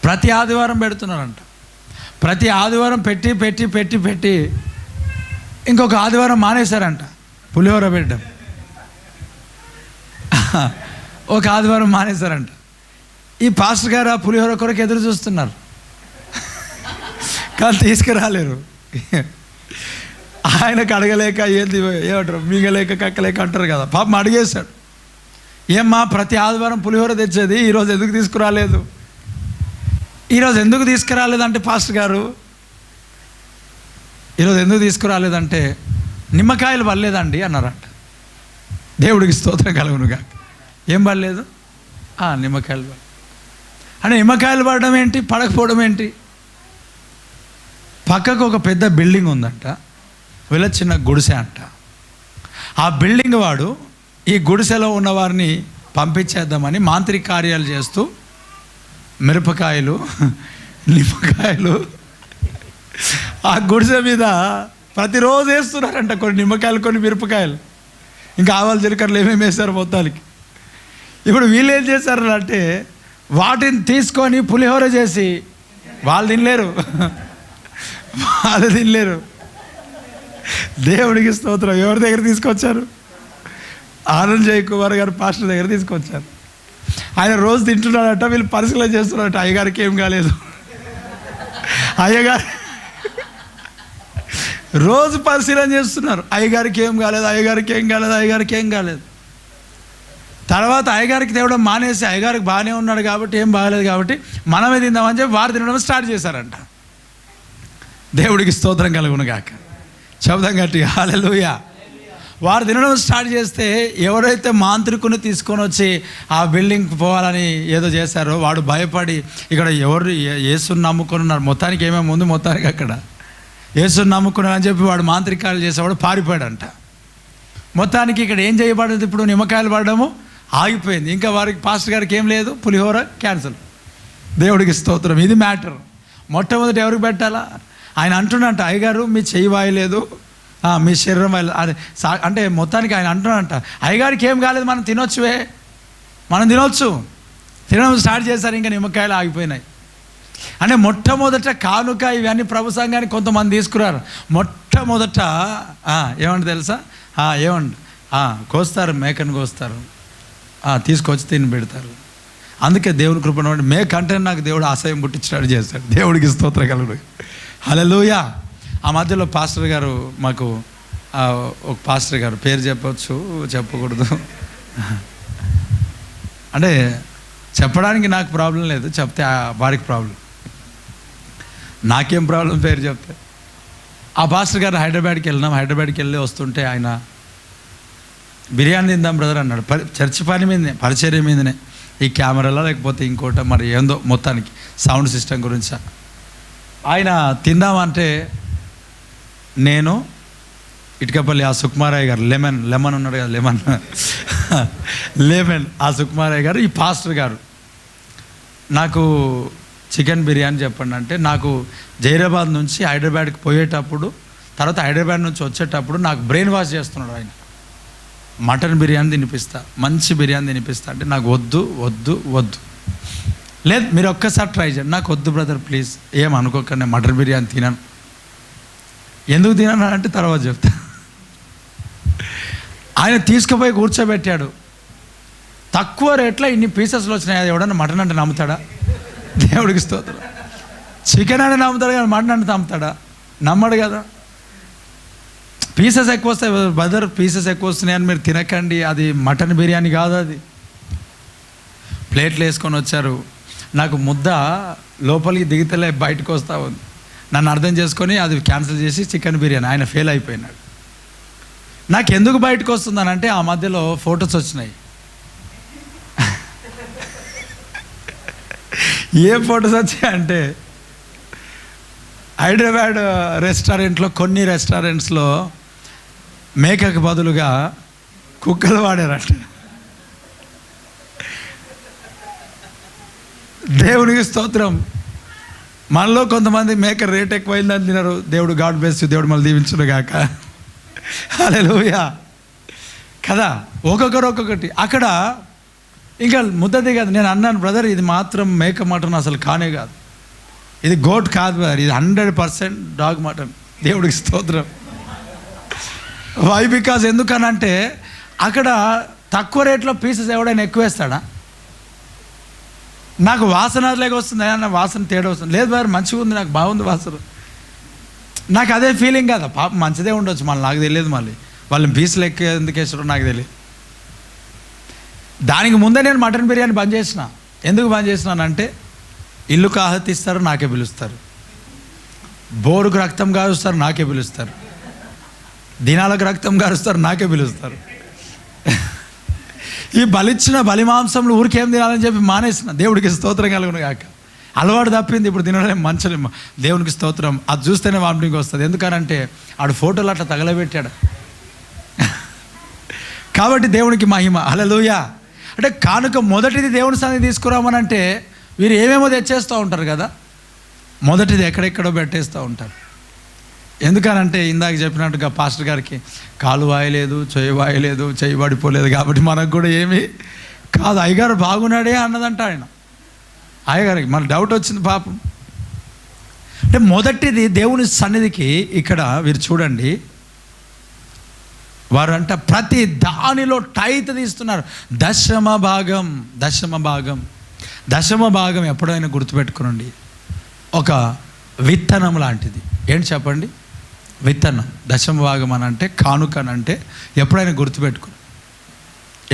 Speaker 1: ప్రతి ఆదివారం పెడుతున్నారంట. ప్రతి ఆదివారం పెట్టి పెట్టి పెట్టి పెట్టి ఇంకొక ఆదివారం మానేశారంట పులిహోర పెట్టడం. ఒక ఆదివారం మానేశారంట. ఈ పాస్టర్ గారు ఆ పులిహోర కొరకు ఎదురు చూస్తున్నారు, కానీ తీసుకురాలేరు. ఆయనకు అడగలేక ఏంది ఏమంటారు, మిగలేక కక్కలేక అంటారు కదా, పాపం అడిగేశాడు. ఏమ్మా ప్రతి ఆదివారం పులిహోర తెచ్చేది, ఈరోజు ఎందుకు తీసుకురాలేదు? ఈరోజు ఎందుకు తీసుకురాలేదంటే పాస్టర్ గారు ఈరోజు ఎందుకు తీసుకురాలేదంటే నిమ్మకాయలు పడలేదండి అన్నారంట. దేవుడికి స్తోత్రం కలుగునుగా. ఏం పడలేదు? నిమ్మకాయలు పడ. అంటే నిమ్మకాయలు పడడం ఏంటి, పడకపోవడం ఏంటి? పక్కకు ఒక పెద్ద బిల్డింగ్ ఉందంట, వీళ్ళ చిన్న గుడిసె అంట. ఆ బిల్డింగ్ వాడు ఈ గుడిసెలో ఉన్న వారిని పంపించేద్దామని మాంత్రిక కార్యాలు చేస్తూ మిరపకాయలు, నిమ్మకాయలు ఆ గుడిసె మీద ప్రతిరోజు వేస్తున్నారంట. కొన్ని నిమ్మకాయలు, కొన్ని మిరపకాయలు, ఇంకా ఆవాలు జీలకర్రలు ఏమేమి వేస్తారు మొత్తానికి. ఇప్పుడు వీళ్ళు ఏం చేశారు అంటే వాటిని తీసుకొని పులిహోర చేసి వాళ్ళు తినలేరు, వాళ్ళు తినలేరు. దేవుడికి స్తోత్రం. ఎవరి దగ్గర తీసుకొచ్చారు? ఆనంద్ జయ్ కుమార్ గారు పాస్టర్ దగ్గర తీసుకొచ్చారు. ఆయన రోజు తింటున్నాడట, వీళ్ళు పరిశీలన చేస్తున్నారట. అయ్యగారికి ఏం కాలేదు. అయ్యగారు రోజు పరిశీలన చేస్తున్నారు. అయ్యగారికి ఏం కాలేదు, అయ్యగారికి ఏం కాలేదు, అయ్యగారికి ఏం కాలేదు. తర్వాత అయ్యగారికి తేవడం మానేసి అయ్యగారికి బాగానే ఉన్నాడు కాబట్టి ఏం బాగాలేదు కాబట్టి మనమే తిందామని చెప్పి వారు తినడం స్టార్ట్ చేశారంట. దేవుడికి స్తోత్రం కలుగును గాక. శబ్దం గట్టిగా హల్లెలూయా. వారు తినడం స్టార్ట్ చేస్తే ఎవరైతే మాంత్రికుని తీసుకొని వచ్చి ఆ బిల్డింగ్కి పోవాలని ఏదో చేశారో వాడు భయపడి ఇక్కడ ఎవరు యేసుని నమ్ముకొని ఉన్నారు, మొత్తానికి ఏమేమి ఉంది, మొత్తానికి అక్కడ యేసుని నమ్ముకున్నారని చెప్పి వాడు మాంత్రికాలు చేసేవాడు పారిపోయాడంట. మొత్తానికి ఇక్కడ ఏం చేయబడదు, ఇప్పుడు నిమ్మకాయలు పడడము ఆగిపోయింది. ఇంకా వారికి పాస్టర్ గారికి ఏం లేదు, పులిహోర క్యాన్సల్. దేవుడికి స్తోత్రం. ఇది మ్యాటర్. మొట్టమొదటి ఎవరికి పెట్టాలా? ఆయన అంటున్నట్ట, అయ్యగారు మీ చెయ్యి వాయలేదు, మీ శరీరం వాయలేదు అంటే మొత్తానికి ఆయన అంటున్నాడంట, అయ్యగారికి ఏం కాలేదు, మనం తినొచ్చువే, మనం తినొచ్చు. తినడం స్టార్ట్ చేశారు, ఇంకా నిమ్మకాయలు ఆగిపోయినాయి. అంటే మొట్టమొదట కానుక ఇవన్నీ ప్రభు సంఘానికి కొంతమంది తీసుకురారు. మొట్టమొదట ఏమండి తెలుసా, ఏమండి కోస్తారు, మేకను కోస్తారు, తీసుకొచ్చి తిని పెడతారు. అందుకే దేవుని కృపను మేక అంటే నాకు దేవుడు ఆశయం పుట్టించినట్టు చేస్తాడు. దేవుడికి స్తోత్రం కలుగును. హల్లెలూయా. ఆ మధ్యలో పాస్టర్ గారు మాకు ఒక పాస్టర్ గారు, పేరు చెప్పవచ్చు చెప్పకూడదు అంటే చెప్పడానికి నాకు ప్రాబ్లం లేదు, చెప్తే వారికి ప్రాబ్లం, నాకేం ప్రాబ్లం పేరు చెప్తే. ఆ పాస్టర్ గారు హైదరాబాద్కి వెళ్ళినాం. హైదరాబాద్కి వెళ్ళి వస్తుంటే ఆయన బిర్యానీ తిందాం బ్రదర్ అన్నాడు. చర్చి పని మీదనే, పరిచర్య మీదనే, ఈ కెమెరాలో లేకపోతే ఇంకోట మరి ఏందో మొత్తానికి సౌండ్ సిస్టమ్ గురించి ఆయన తిందామంటే నేను ఇటుకపల్లి ఆ సుకుమారయ్య గారు, లెమన్ ఉన్నాడు కదా, లెమన్ ఆ సుకుమారయ్య గారు, ఈ పాస్టర్ గారు నాకు చికెన్ బిర్యానీ చెప్పండి అంటే, నాకు జైరాబాద్ నుంచి హైదరాబాద్కి పోయేటప్పుడు, తర్వాత హైదరాబాద్ నుంచి వచ్చేటప్పుడు నాకు బ్రెయిన్ వాష్ చేస్తున్నాడు ఆయన. మటన్ బిర్యానీ తినిపిస్తా, మంచి బిర్యానీ తినిపిస్తా అంటే నాకు వద్దు వద్దు వద్దు, లేదు మీరు ఒక్కసారి ట్రై చేయండి, నాకు వద్దు బ్రదర్ ప్లీజ్, ఏమనుకోకండి మటన్ బిర్యానీ తినను. ఎందుకు తినను అంటే తర్వాత చెప్తా. ఆయన తీసుకుపోయి కూర్చోబెట్టాడు. తక్కువ రేట్లో ఇన్ని పీసెస్లు వచ్చినాయి. అది ఎవడన్నా మటన్ అంటే నమ్ముతాడా? దేవుడికి స్తోత్రం. చికెన్ అంటే నమ్ముతాడు కానీ మటన్ అంటే నమ్ముతాడా? నమ్మడు కదా. పీసెస్ ఎక్కువ వస్తాయి బ్రదర్, పీసెస్ ఎక్కువ వస్తున్నాయి అని మీరు తినకండి, అది మటన్ బిర్యానీ కాదు. అది ప్లేట్లు వేసుకొని వచ్చారు. నాకు ముద్ద లోపలికి దిగితేలే బయటకు వస్తూ ఉంది. నన్ను అర్థం చేసుకొని అది క్యాన్సిల్ చేసి చికెన్ బిర్యానీ, ఆయన ఫెయిల్ అయిపోయినాడు. నాకు ఎందుకు బయటకు వస్తుందనంటే ఆ మధ్యలో ఫొటోస్ వచ్చినాయి. ఏ ఫొటోస్ వచ్చాయంటే హైదరాబాద్ రెస్టారెంట్లో, కొన్ని రెస్టారెంట్స్లో మేకకు బదులుగా కుక్కలు వాడారట. దేవునికి స్తోత్రం. మనలో కొంతమంది మేక రేట్ ఎక్కువైందని తినరు. దేవుడు గాడ్ బ్లెస్ యు, దేవుడు మళ్ళీ దీవించును గాక. హల్లెలూయా కదా. ఒక్కొక్కరు ఒక్కొక్కటి. అక్కడ ఇంకా ముద్దది కాదు. నేను అన్నాను బ్రదర్, ఇది మాత్రం మేక మటన్ అసలు కానే కాదు, ఇది గోట్ కాదు బ్రదర్, ఇది 100% డాగ్ మటన్. దేవుడికి స్తోత్రం. వై బికాజ్ ఎందుకనంటే అక్కడ తక్కువ రేట్లో పీసెస్ ఎవడైనా ఎక్కువ వేస్తాడా? నాకు వాసన లేక వస్తుంది, అన్న వాసన తేడా వస్తుంది. లేదు బ్రదర్ మంచిగా ఉంది, నాకు బాగుంది వాసన, నాకు అదే ఫీలింగ్ కదా. పాప మంచిదే ఉండొచ్చు, మళ్ళీ నాకు తెలియదు, మళ్ళీ వాళ్ళని పీసులు ఎక్కువ ఎందుకు వేసారో నాకు తెలియదు. దానికి ముందే నేను మటన్ బిర్యానీ బంద్ చేసిన. ఎందుకు బంద్ చేసినానంటే ఇల్లుకు ఆహతిస్తారు, నాకే పిలుస్తారు, బోరుకు రక్తం కారుస్తారు, నాకే పిలుస్తారు, దినాలకు రక్తం కారుస్తారు, నాకే పిలుస్తారు. ఈ బలిచ్చిన బలి మాంసంలో ఊరికేం తినాలని చెప్పి మానేసిన. దేవుడికి స్తోత్రం కలుగును గాక. అలవాటు తప్పింది, ఇప్పుడు తినడం మంచలేమో. దేవునికి స్తోత్రం. అది చూస్తేనే వామిటింగ్ వస్తుంది. ఎందుకనంటే ఆడు ఫోటోలు అట్లా తగలబెట్టాడు కాబట్టి దేవునికి మహిమ. హల్లెలూయా. అంటే కానుక మొదటిది దేవుని సన్నిధి తీసుకురామనంటే వీరు ఏమేమో తెచ్చేస్తూ ఉంటారు కదా. మొదటిది ఎక్కడెక్కడో పెట్టేస్తూ ఉంటారు. ఎందుకనంటే ఇందాక చెప్పినట్టుగా పాస్టర్ గారికి కాలు వాయలేదు, చెయ్యి వాయలేదు, చెయ్యి పడిపోలేదు కాబట్టి మనకు కూడా ఏమీ కాదు. అయ్యగారు బాగున్నాడే అన్నదంట ఆయన. అయ్యగారికి మన డౌట్ వచ్చింది పాపం. అంటే మొదటిది దేవుని సన్నిధికి ఇక్కడ వీరు చూడండి, వారంట ప్రతి దానిలో టైత్ తీస్తున్నారు. దశమ భాగం ఎప్పుడైనా గుర్తుపెట్టుకునండి, ఒక విత్తనం లాంటిది. ఏంటి చెప్పండి? విత్తనం. దశమ భాగం అని అంటే కానుకనంటే ఎప్పుడైనా గుర్తుపెట్టుకుని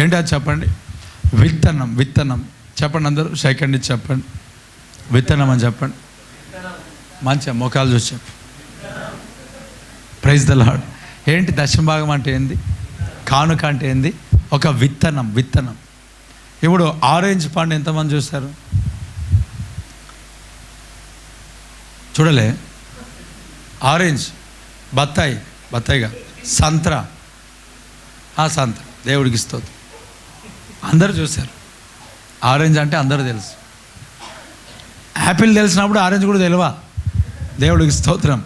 Speaker 1: ఏంటి అది చెప్పండి? విత్తనం చెప్పండి. అందరూ సెకండ్ చెప్పండి. విత్తనం అని చెప్పండి. మంచిగా మొఖాలు చూసి చెప్పు. Praise the Lord. ఏంటి దశమ భాగం అంటే ఏంది? కానుక అంటే ఏంది? ఒక విత్తనం. ఇప్పుడు ఆరెంజ్ పండు ఎంతమంది చూస్తారు? చూడలే. ఆరెంజ్, బత్తాయిగా, సంత్ర దేవుడికి స్తోత్రం. అందరూ చూశారు. ఆరెంజ్ అంటే అందరూ తెలుసు. యాపిల్ తెలిసినప్పుడు ఆరెంజ్ కూడా తెలియవా? దేవుడికి స్తోత్రం.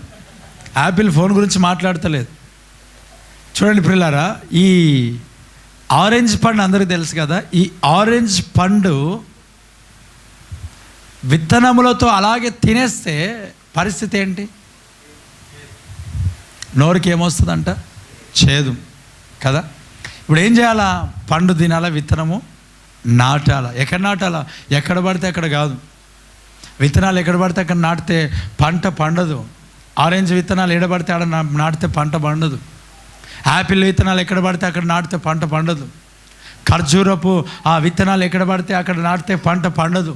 Speaker 1: యాపిల్ ఫోన్ గురించి మాట్లాడతలేదు. చూడండి ప్రియులారా, ఈ ఆరెంజ్ పండు అందరికీ తెలుసు కదా. ఈ ఆరెంజ్ పండు విత్తనములతో అలాగే తినేస్తే పరిస్థితి ఏంటి? నోరుకి ఏమొస్తుందంట? చేదు కదా. ఇప్పుడు ఏం చేయాలా? పండు తినాలా, విత్తనము నాటాలా. ఎక్కడ నాటాలా? ఎక్కడ పడితే అక్కడ కాదు. విత్తనాలు ఎక్కడ పడితే అక్కడ నాటితే పంట పండదు. ఆరెంజ్ విత్తనాలు ఎక్కడ పడితే ఆడ నాటితే పంట పండదు. యాపిల్ విత్తనాలు ఎక్కడ పడితే అక్కడ నాటితే పంట పండదు. ఖర్జూరపు ఆ విత్తనాలు ఎక్కడ పడితే అక్కడ నాటితే పంట పండదు.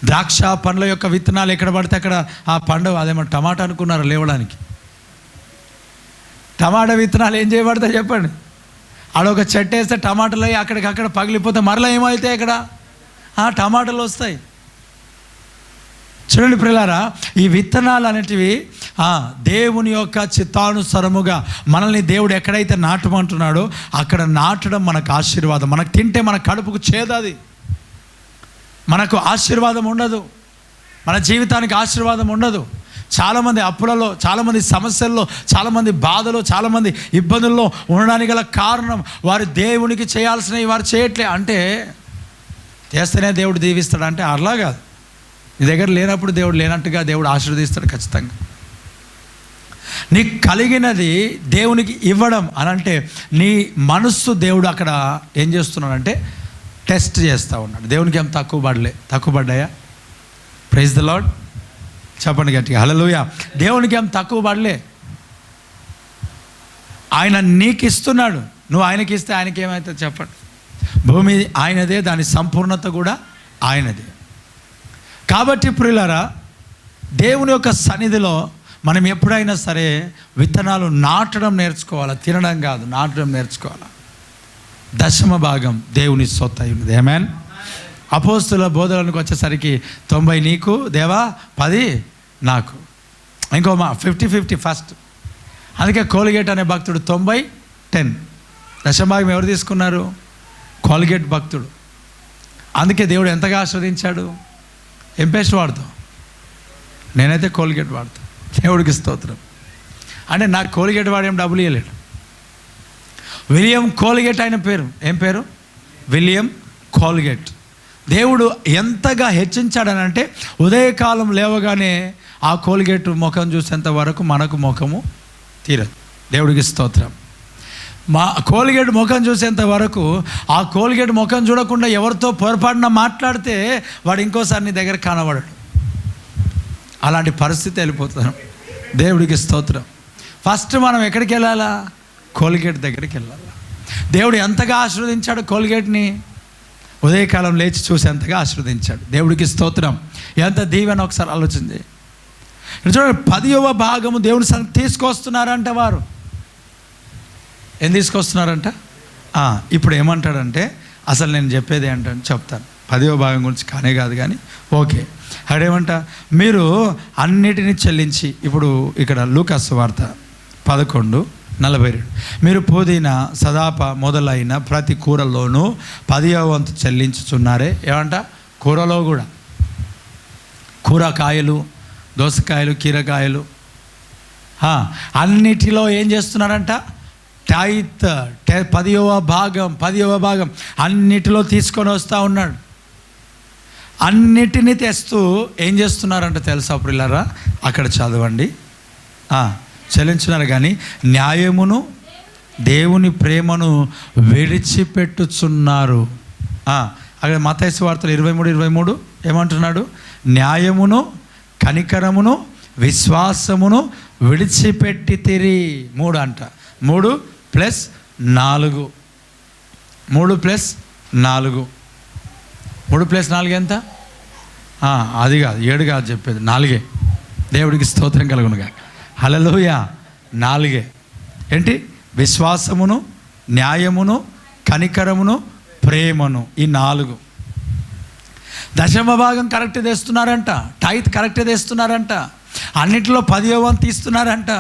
Speaker 1: ద్రాక్ష పండ్ల యొక్క విత్తనాలు ఎక్కడ పడితే అక్కడ ఆ పండు. అదేమో టమాటా అనుకున్నారు లేవడానికి. టమాటా విత్తనాలు ఏం చేయబడతాయి చెప్పండి? ఆడొక చెట్టు వేస్తే టమాటాలు అయ్యి అక్కడికక్కడ పగిలిపోతే మరలా ఏమవుతాయి? ఇక్కడ టమాటాలు వస్తాయి. చూడండి ప్రియులారా, ఈ విత్తనాలు అనేటివి దేవుని యొక్క చిత్తానుసారముగా మనల్ని దేవుడు ఎక్కడైతే నాటమంటున్నాడో అక్కడ నాటడం మనకు ఆశీర్వాదం. మనకు తింటే మన కడుపుకు చేదది, మనకు ఆశీర్వాదం ఉండదు. మన జీవితానికి ఆశీర్వాదం ఉండదు. చాలామంది అప్పులలో, చాలామంది సమస్యల్లో, చాలామంది బాధలో, చాలామంది ఇబ్బందుల్లో ఉండడానికి గల కారణం వారు దేవునికి చేయాల్సినవి వారు చేయట్లే. అంటే చేస్తేనే దేవుడు దీవిస్తాడు అంటే అలా కాదు. నీ దగ్గర లేనప్పుడు దేవుడు లేనట్టుగా దేవుడు ఆశీర్వదిస్తాడు ఖచ్చితంగా. నీకు కలిగినది దేవునికి ఇవ్వడం అని అంటే నీ మనస్సు దేవుడు అక్కడ ఏం చేస్తున్నాడంటే టెస్ట్ చేస్తూ ఉన్నాడు. దేవునికి ఏం తక్కువ పడ్డాయా? ప్రైజ్ ద లార్డ్ చెప్పండి గట్టిగా హల్లెలూయా. దేవునికి ఏం తక్కువ పడలే. ఆయన నీకు ఇస్తున్నాడు, నువ్వు ఆయనకి ఇస్తే ఆయనకి ఏమవుతుంది చెప్పండి? భూమి ఆయనదే, దాని సంపూర్ణత కూడా ఆయనదే. కాబట్టి ప్రియులారా, దేవుని యొక్క సన్నిధిలో మనం ఎప్పుడైనా సరే విత్తనాలు నాటడం నేర్చుకోవాలా, తినడం కాదు, నాటడం నేర్చుకోవాలా. దశమ భాగం దేవుని సొత్తు అయి ఉన్నది. ఆమేన్. అపోస్తుల బోధనకు వచ్చేసరికి 90 నీకు దేవా, 10 నాకు. ఇంకో 50-50 ఫస్ట్. అందుకే కోల్గేట్ అనే భక్తుడు 90-10 దశమభాగం ఎవరు తీసుకున్నారు? కోల్గేట్ భక్తుడు. అందుకే దేవుడు ఎంతగా ఆస్వాదించాడు. ఏం పేస్ట్ వాడతావు? నేనైతే కోల్గేట్ వాడతాను. దేవుడికి స్తోత్రం. అంటే నాకు కోల్గేట్ వాడేం డబ్బులు ఇవ్వలేడు. విలియం కోల్గేట్ ఆయన పేరు. ఏం పేరు? William Colgate. దేవుడు ఎంతగా హెచ్చించాడనంటే ఉదయకాలం లేవగానే ఆ కోల్గేట్ ముఖం చూసేంత వరకు మనకు ముఖము తీరదు. దేవుడికి స్తోత్రం. మా కోల్గేట్ ముఖం చూసేంత వరకు, ఆ కోల్గేట్ ముఖం చూడకుండా ఎవరితో పొరపాటున మాట్లాడితే వాడు ఇంకోసారి నీ దగ్గర కనబడడు. అలాంటి పరిస్థితి వెళ్ళిపోతాం. దేవుడికి స్తోత్రం. ఫస్ట్ మనం ఎక్కడికి వెళ్ళాలా? కోల్గేట్ దగ్గరికి వెళ్ళాలా. దేవుడు ఎంతగా ఆశీర్వదించాడు కోల్గేట్ని. ఉదయకాలం లేచి చూసి ఎంతగా ఆశీర్వదించాడు. దేవుడికి స్తోత్రం. ఎంత దీవెన ఒకసారి ఆలోచించి చూడండి. 10వ భాగము దేవుని సంగతి తీసుకొస్తున్నారంట. వారు ఏం తీసుకొస్తున్నారంట? ఇప్పుడు ఏమంటాడంటే, అసలు నేను చెప్పేది ఏంటంటే చెప్తాను. 10వ భాగం గురించి కానే కాదు కానీ ఓకే. అదేమంట, మీరు అన్నిటినీ చెల్లించి, ఇప్పుడు ఇక్కడ లూకాసు వార్త 11:42, మీరు పుదీనా, సదాప మొదలైన ప్రతి కూరలోనూ 10వ వంతు చెల్లించుచున్నారే. ఏమంట? కూరలో కూడా, కూరకాయలు, దోసకాయలు, కీరకాయలు, అన్నిటిలో ఏం చేస్తున్నారంట? టైత్ 10వ భాగం అన్నిటిలో తీసుకొని వస్తూ ఉన్నాడు. అన్నిటినీ తెస్తూ ఏం చేస్తున్నారంట తెలుసా ప్రియులారా? అక్కడ చదవండి. చెల్లించున్నారు కానీ న్యాయమును దేవుని ప్రేమను విడిచిపెట్టుచున్నారు. అక్కడ మత్తయి సువార్తలు 23 ఏమంటున్నాడు? న్యాయమును కనికరమును విశ్వాసమును విడిచిపెట్టితిరి. 3 అంట. 3 + 4. 3 + 4. 3 + 4 ఎంత? అది కాదు, 7 కాదు చెప్పేది, 4. దేవుడికి స్తోత్రం కలుగునుగా. హల్లెలూయా. 4 ఏంటి? విశ్వాసమును, న్యాయమును, కనికరమును, ప్రేమను. ఈ 4. దశమ భాగం కరెక్ట్ తెస్తున్నారంట, టైత్ కరెక్ట్ తెస్తున్నారంట, అన్నింటిలో 10వ వంతు తీస్తున్నారంట,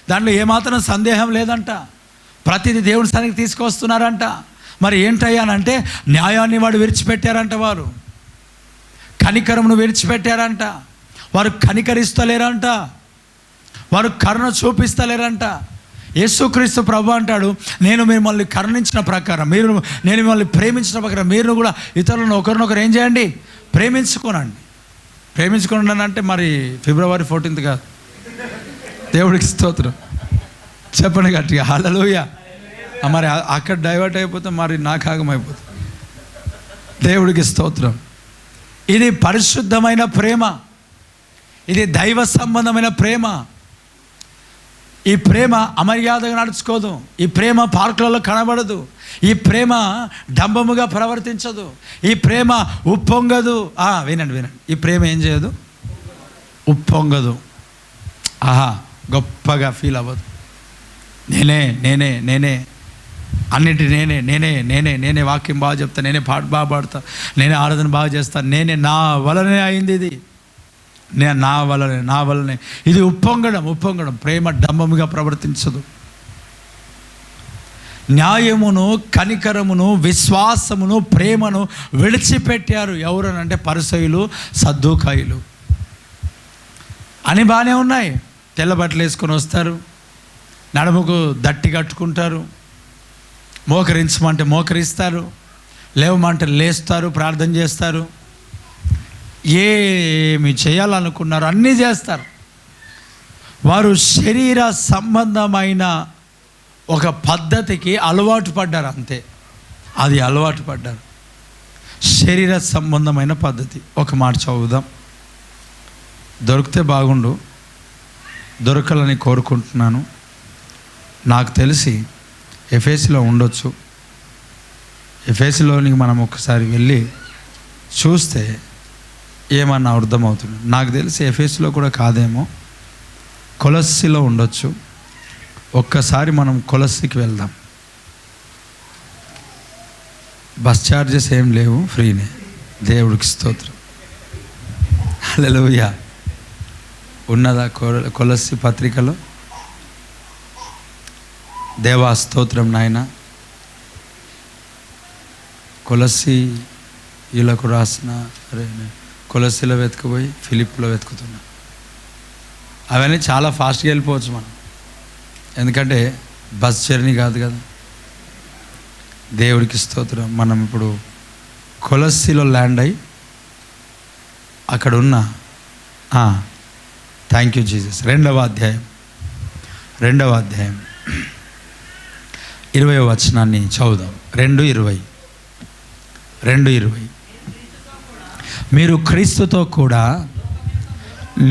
Speaker 1: దాంట్లో ఏమాత్రం సందేహం లేదంట, ప్రతిదీ దేవుని సన్నిధికి తీసుకొస్తున్నారంట. మరి ఏంటయ్యానంటే న్యాయాన్ని వాడు విడిచిపెట్టారంట, వారు కనికరమును విడిచిపెట్టారంట, వారు కనికరిస్తలేరంట, వారు కరుణ చూపిస్తలేరంట. యేసుక్రీస్తు ప్రభు అంటాడు, నేను మిమ్మల్ని కరుణించిన ప్రకారం నేను మిమ్మల్ని ప్రేమించిన ప్రకారం మీరు కూడా ఇతరులను ఒకరినొకరు ఏం చేయండి? ప్రేమించుకోనండి. ప్రేమించుకోండి అంటే మరి February 14th కాదు. దేవుడికి స్తోత్రం. చెప్పండి గట్టిగా హల్లెలూయా. మరి అక్కడ డైవర్ట్ అయిపోతే మరి నాకు ఆగమైపోతుంది. దేవుడికి స్తోత్రం. ఇది పరిశుద్ధమైన ప్రేమ, ఇది దైవ సంబంధమైన ప్రేమ. ఈ ప్రేమ అమర్యాదగా నడుచుకోదు, ఈ ప్రేమ పార్కులలో కనబడదు, ఈ ప్రేమ డంబముగా ప్రవర్తించదు, ఈ ప్రేమ ఉప్పొంగదు. వినండి, ఈ ప్రేమ ఏం చేయదు? ఉప్పొంగదు. గొప్పగా ఫీల్ అవ్వదు. నేనే అన్నిటి నేనే వాక్యం బాగా చెప్తా, నేనే పాట బాగా పాడతా, నేనే ఆరాధన బాగా చేస్తాను, నేనే నా వలనే అయింది, ఇది నా వలనే. ఇది ఉప్పొంగడం. ప్రేమ డంబముగా ప్రవర్తించదు. న్యాయమును కనికరమును విశ్వాసమును ప్రేమను విడిచిపెట్టారు. ఎవరనంటే పరిసయ్యులు సద్దూకాయులు. అని బాగానే ఉన్నాయి. తెల్ల బట్టలు వేసుకొని వస్తారు, నడుముకు దట్టి కట్టుకుంటారు, మోకరించమంటే మోకరిస్తారు, లేవమంటే లేస్తారు, ప్రార్థన చేస్తారు, ఏమి చేయాలనుకున్నారు అన్నీ చేస్తారు. వారు శరీర సంబంధమైన ఒక పద్ధతికి అలవాటు పడ్డారు, అంతే. అది అలవాటు పడ్డారు, శరీర సంబంధమైన పద్ధతి. ఒక మాట చదువుదాం, దొరికితే బాగుండు, దొరకాలని కోరుకుంటున్నాను. నాకు తెలిసి ఎఫెసీలో ఉండొచ్చు. ఎఫెసీలోనికి మనం ఒకసారి వెళ్ళి చూస్తే ఏమన్నా అర్థమవుతుంది. నాకు తెలిసి ఎఫెసీలో కూడా కాదేమో, కొలస్సీలో ఉండొచ్చు. ఒక్కసారి మనం కొలస్సీకి వెళ్దాం. బస్ ఛార్జెస్ ఏం లేవు, ఫ్రీనే. దేవుడికి స్తోత్రం. హల్లెలూయా. ఉన్నదా కొలస్సీ పత్రికలో? దేవా స్తోత్రం నాయన. కొలస్సీ వీళ్ళకు రాసిన కొలస్సీలో వెతుకుపోయి ఫిలిప్లో వెతుకుతున్నా. అవన్నీ చాలా ఫాస్ట్గా వెళ్ళిపోవచ్చు మనం, ఎందుకంటే బస్ జర్నీ కాదు కదా. దేవుడికి స్తోత్రం. మనం ఇప్పుడు కొలస్సీలో ల్యాండ్ అయ్యి అక్కడ ఉన్న థ్యాంక్ యూ జీసస్. 2వ అధ్యాయం 20వ వచనాన్ని చదువుదాం. 2:20 మీరు క్రీస్తుతో కూడా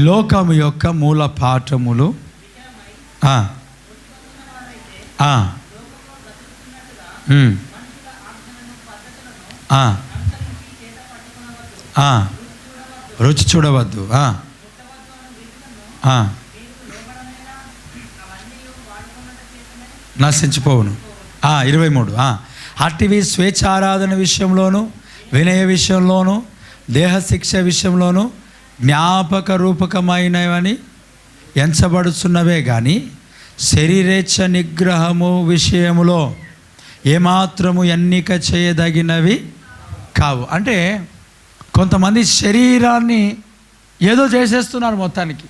Speaker 1: లోకము యొక్క మూల పాఠములు రుచి చూడవద్దు, నశించిపోవును. 23 అట్టివి స్వేచ్ఛారాధన విషయంలోను వినయ విషయంలోను దేహశిక్ష విషయంలోను జ్ఞాపక రూపకమైనవని ఎంచబడుచున్నవే కానీ శరీరేచ్ఛ నిగ్రహము విషయములో ఏమాత్రము ఎన్నిక చేయదగినవి కావు. అంటే కొంతమంది శరీరాన్ని ఏదో చేసేస్తున్నారు మొత్తానికి.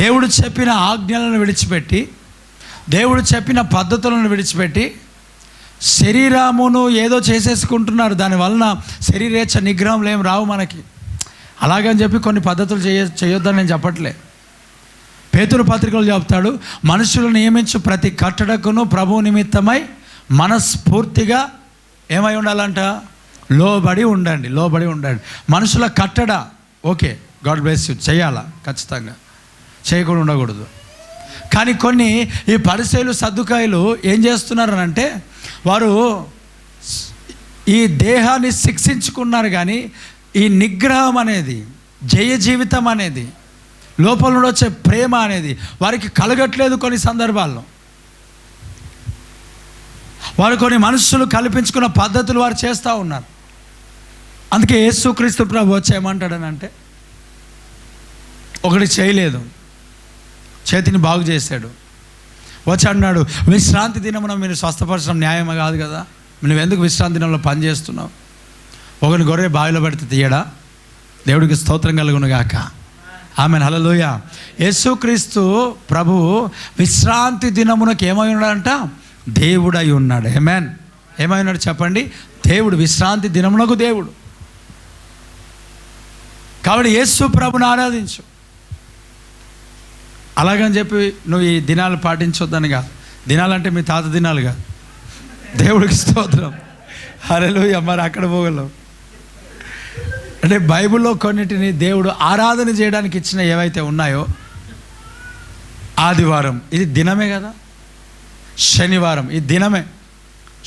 Speaker 1: దేవుడు చెప్పిన ఆజ్ఞలను విడిచిపెట్టి, దేవుడు చెప్పిన పద్ధతులను విడిచిపెట్టి శరీరమును ఏదో చేసేసుకుంటున్నారు. దానివలన శరీరేచ్ఛ నిగ్రహంలో ఏం రావు మనకి. అలాగని చెప్పి కొన్ని పద్ధతులు చేయొద్దని నేను చెప్పట్లే. పేతురు పత్రికలో చెప్తాడు, మనుషులు నియమించు ప్రతి కట్టడకును ప్రభువు నిమిత్తమై మనస్ఫూర్తిగా ఏమై ఉండాలంట? లోబడి ఉండండి. మనుషుల కట్టడ ఓకే, గాడ్ బ్లెస్ యూ, చేయాలా ఖచ్చితంగా, చేయకుండా ఉండకూడదు. కానీ కొన్ని ఈ పరిసయ్యులు సద్దుకాయలు ఏం చేస్తున్నారనంటే, వారు ఈ దేహాన్ని శిక్షించుకున్నారు, కానీ ఈ నిగ్రహం అనేది, జయ జీవితం అనేది, లోపల నుండి వచ్చే ప్రేమ అనేది వారికి కలగట్లేదు. కొన్ని సందర్భాల్లో వారు కొన్ని మనుషులు కల్పించుకున్న పద్ధతులు వారు చేస్తూ ఉన్నారు. అందుకే యేసుక్రీస్తు ప్రభు వచ్చి ఏమంటాడనంటే, ఒకటి చేయలేదు, చేతిని బాగు చేశాడు. వచ్చి అన్నాడు, విశ్రాంతి దినమున మీరు స్వస్థపరచడం న్యాయమే కాదు కదా, నువ్వెందుకు విశ్రాంతి దినంలో పని చేస్తున్నావు? ఒకని గొర్రె బావిలో పెడితే తీయడా? దేవుడికి స్తోత్రం కలుగును గాక. ఆమెన్, హల్లెలూయా. యేసుక్రీస్తు ప్రభువు విశ్రాంతి దినమునకు ఏమై ఉన్నాడంట? దేవుడై ఉన్నాడు. ఆమెన్. ఏమై ఉన్నాడు చెప్పండి? దేవుడు. విశ్రాంతి దినమునకు దేవుడు. కాబట్టి యేసు ప్రభుని ఆరాధించు. అలాగని చెప్పి నువ్వు ఈ దినాలు పాటించొద్దని కాదు. దినాలంటే మీ తాత దినాలు కాదు. దేవుడికి స్తోత్రం, హల్లెలూయా. మరి అక్కడ పోగలవు అంటే బైబిల్లో కొన్నిటిని దేవుడు ఆరాధన చేయడానికి ఇచ్చిన ఏవైతే ఉన్నాయో, ఆదివారం ఇది దినమే కదా, శనివారం ఈ దినమే,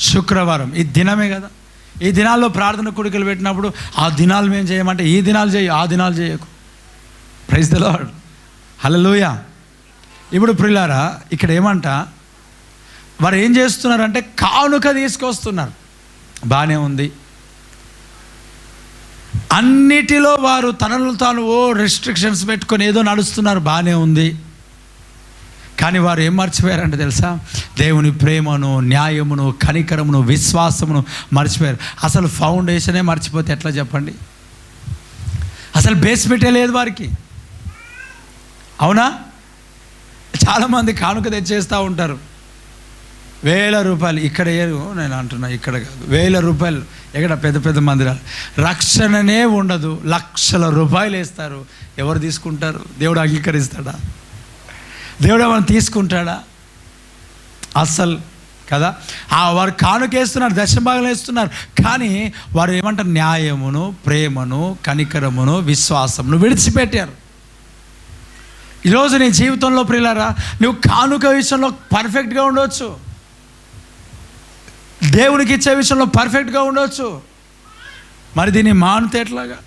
Speaker 1: శుక్రవారం ఈ దినమే కదా. ఈ దినాల్లో ప్రార్థన కూడికలు పెట్టినప్పుడు ఆ దినాలు మేము చేయమంటే ఈ దినాలు చేయి, ఆ దినాలు చేయకు. ప్రైజ్ ది లార్డ్, హల్లెలూయా. ఇప్పుడు ప్రియులారా, ఇక్కడ ఏమంట, వారు ఏం చేస్తున్నారంటే కానుక తీసుకొస్తున్నారు. బాగానే ఉంది. అన్నిటిలో వారు తనను తాను రెస్ట్రిక్షన్స్ పెట్టుకొని ఏదో నడుస్తున్నారు, బాగానే ఉంది. కానీ వారు ఏం మర్చిపోయారంటే తెలుసా? దేవుని ప్రేమను, న్యాయమును, కనికరమును, విశ్వాసమును మర్చిపోయారు. అసలు ఫౌండేషనే మర్చిపోతే ఎట్లా చెప్పండి? అసలు బేస్మెంటే లేదు వారికి. అవునా? చాలామంది కానుక తెచ్చేస్తూ ఉంటారు, ₹1000. ఇక్కడ నేను అంటున్నా, ఇక్కడ కాదు, ₹1000. ఎక్కడ పెద్ద పెద్ద మందిరాలు. రక్షణనే ఉండదు, ₹1,00,000 వేస్తారు. ఎవరు తీసుకుంటారు? దేవుడు అంగీకరిస్తాడా? దేవుడు ఏమైనా తీసుకుంటాడా? అస్సలు కదా. వారు కానుకేస్తున్నారు, దశభాగం వేస్తున్నారు, కానీ వారు ఏమంటారు? న్యాయమును, ప్రేమను, కనికరమును, విశ్వాసమును విడిచిపెట్టారు. ఈరోజు నీ జీవితంలో ప్రియులారా, నువ్వు కానుక విషయంలో పర్ఫెక్ట్గా ఉండవచ్చు, దేవునికి ఇచ్చే విషయంలో పర్ఫెక్ట్గా ఉండవచ్చు, మరి దీన్ని మానుతే ఎట్లాగా?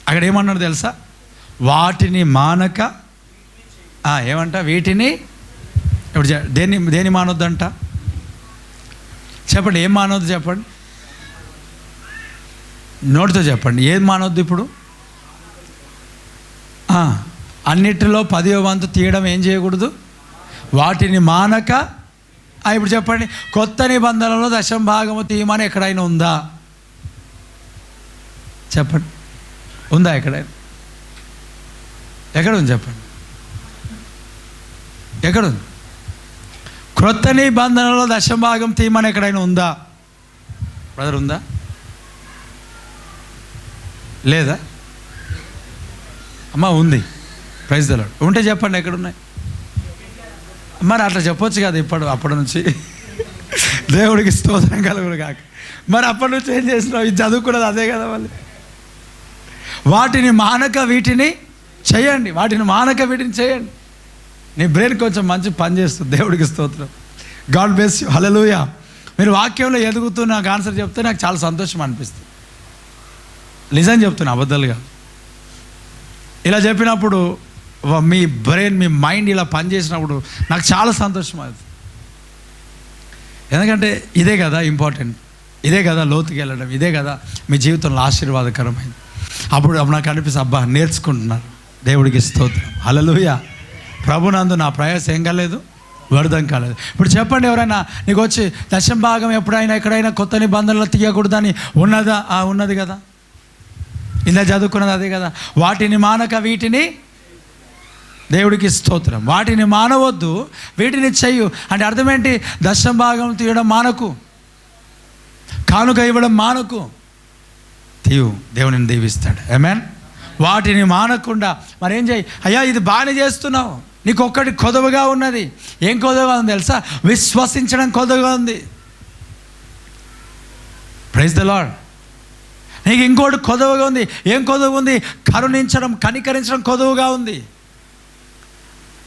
Speaker 1: అక్కడ ఏమన్నాడు తెలుసా? వాటిని మానక ఏమంట? వీటిని ఇప్పుడు దేన్ని మానొద్దంట చెప్పండి? ఏం మానవద్దు చెప్పండి? నోటితో చెప్పండి, ఏం మానవద్దు? ఇప్పుడు అన్నిటిలో 10వ వంతు తీయడం ఏం చేయకూడదు? వాటిని మానక. ఇప్పుడు చెప్పండి, కొత్త నిబంధనలో 10వ భాగము తీయమని ఎక్కడైనా ఉందా? చెప్పండి, ఉందా ఎక్కడైనా? ఎక్కడ ఉంది చెప్పండి? ఎక్కడుంది? క్రొత్త నిబంధనలో 10వ భాగం తీయమని ఎక్కడైనా ఉందా బ్రదర్? ఉందా? లేదా? అమ్మ ఉంది. Praise the Lord. ఉంటే చెప్పండి ఎక్కడున్నాయి. మరి అట్లా చెప్పొచ్చు కదా అప్పటి నుంచి. దేవుడికి స్తోత్రం కలుగును కాక. మరి అప్పటి నుంచి ఏం చేస్తున్నావు? ఇది చదువుకున్నది అదే కదా. మళ్ళీ వాటిని మానక వీటిని చేయండి, వాటిని మానక వీటిని చేయండి. నీ బ్రెయిన్ కొంచెం మంచి పని చేస్తుంది. దేవుడికి స్తోత్రం. గాడ్ బ్లెస్ యూ, హల్లెలూయా. మీరు వాక్యంలో ఎదుగుతూ నాకు ఆన్సర్ చెప్తే నాకు చాలా సంతోషం అనిపిస్తుంది. నిజం చెప్తున్నా, అబద్ధాలుగా. ఇలా చెప్పినప్పుడు మీ బ్రెయిన్, మీ మైండ్ ఇలా పనిచేసినప్పుడు నాకు చాలా సంతోషం అవుతుంది. ఎందుకంటే ఇదే కదా ఇంపార్టెంట్, ఇదే కదా లోతుకి వెళ్ళడం, ఇదే కదా మీ జీవితంలో ఆశీర్వాదకరమైంది. అప్పుడు నాకు అనిపిస్తుంది, అబ్బా నేర్చుకుంటున్నారు. దేవుడికి స్తోత్రం, హల్లెలూయా. ప్రభునందు నా ప్రయాసం ఏం కాలేదు, వ్యర్థం కాలేదు. ఇప్పుడు చెప్పండి, ఎవరైనా నీకు వచ్చి 10వ భాగం ఎప్పుడైనా ఎక్కడైనా కొత్త నిబంధనలు తీయకూడదని ఉన్నదా? ఉన్నది కదా, ఇలా చదువుకున్నది అదే కదా. వాటిని మానక వీటిని, దేవుడికి స్తోత్రం, వాటిని మానవద్దు వీటిని చెయ్యు అంటే అర్థం ఏంటి? 10వ భాగం తీయడం మానకు, కానుక ఇవ్వడం మానకు, తీయు, దేవునిని దీవిస్తాడు. ఆమేన్. వాటిని మానకుండా మరేం చేయి? అయ్యా ఇది బాగానే చేస్తున్నావు, నీకు ఒక్కటి కొదవగా ఉన్నది. ఏం కొదవగా ఉంది తెలుసా? విశ్వసించడం కొదవగా ఉంది. Praise the Lord. నీకు ఇంకోటి కొదవగా ఉంది. ఏం కొదవ ఉంది? కరుణించడం, కనికరించడం కొదవగా ఉంది.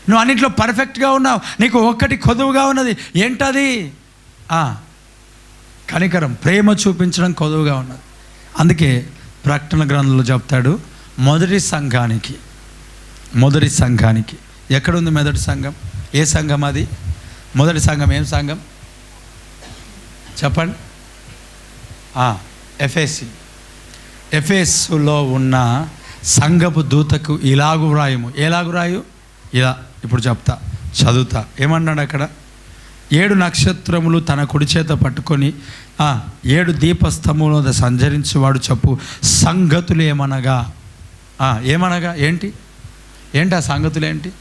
Speaker 1: నువ్వు అన్నింటిలో పర్ఫెక్ట్గా ఉన్నావు, నీకు ఒక్కటి కొదవగా ఉన్నది. ఏంటది? కనికరం, ప్రేమ చూపించడం కొదవగా ఉన్నది. అందుకే ప్రకటన గ్రంథంలో చెప్తాడు, మొదటి సంఘానికి ఎక్కడుంది మొదటి సంఘం? ఏ సంఘం అది? మొదటి సంఘం ఏం సంఘం చెప్పండి? ఎఫెసులో ఉన్న సంఘపు దూతకు ఇలాగు వ్రాయము. ఎలాగు రాయు? ఇలా ఇప్పుడు చెప్తా, చదువుతా. ఏమన్నాడు అక్కడ? 7 నక్షత్రములు తన కుడి చేత పట్టుకొని 7 దీపస్తంభముల సంచరించేవాడు చెప్పు సంగతులు ఏమనగా. ఏంటి ఆ సంగతులు ఏంటి?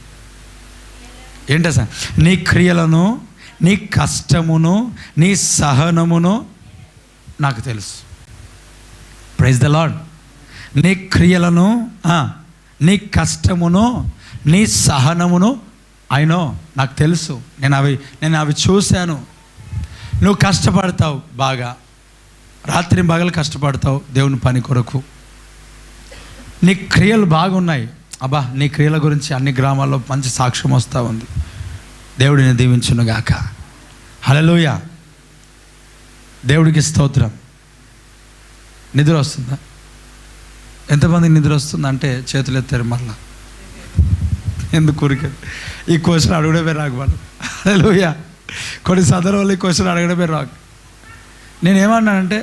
Speaker 1: నీ క్రియలను, నీ కష్టమును, నీ సహనమును నాకు తెలుసు. Praise the Lord. నీ క్రియలను, నీ కష్టమును, నీ సహనమును నాకు తెలుసు. నేను అవి చూశాను. నువ్వు కష్టపడతావు, బాగా రాత్రి పగలు కష్టపడతావు దేవుని పని కొరకు. నీ క్రియలు బాగున్నాయి. నీ క్రియల గురించి అన్ని గ్రామాల్లో మంచి సాక్ష్యం వస్తూ ఉంది. దేవుడిని దీవించునుగాక. హల్లెలూయా. దేవుడికి స్తోత్రం. నిద్ర వస్తుందా? ఎంతమందికి నిద్ర వస్తుందంటే చేతులు ఎత్తారు. మళ్ళా ఎందుకు ఊరికే ఈ క్వశ్చన్ అడగడమే రాకు వాళ్ళు. హల్లెలూయా. కొన్ని సందర్భాలు ఈ క్వశ్చన్ అడగడమే రాకు. నేనేమన్నానంటే,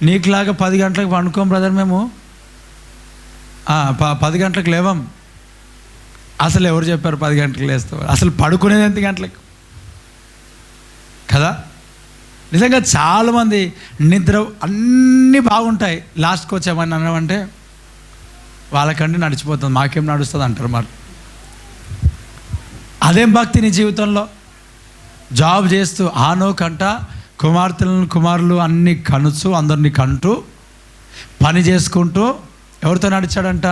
Speaker 1: నీకులాగా 10 గంటలకు పండుకోం బ్రదర్, మేము 10 గంటలకు లేవం. అసలు ఎవరు చెప్పారు 10 గంటలకు లేస్తావు? అసలు పడుకునేది ఎంత గంటలకు కదా? నిజంగా చాలామంది నిద్ర అన్నీ బాగుంటాయి, లాస్ట్కి వచ్చామని అన్నామంటే వాళ్ళకంటే నడిచిపోతుంది, మాకేం నడుస్తుంది అంటారు. మరి అదేం భక్తి నీ జీవితంలో? జాబ్ చేస్తూ ఆనోకంట కుమారులు అన్నీ కనుచు, అందరినీ కంటూ పని చేసుకుంటూ ఎవరితో నడిచాడంట?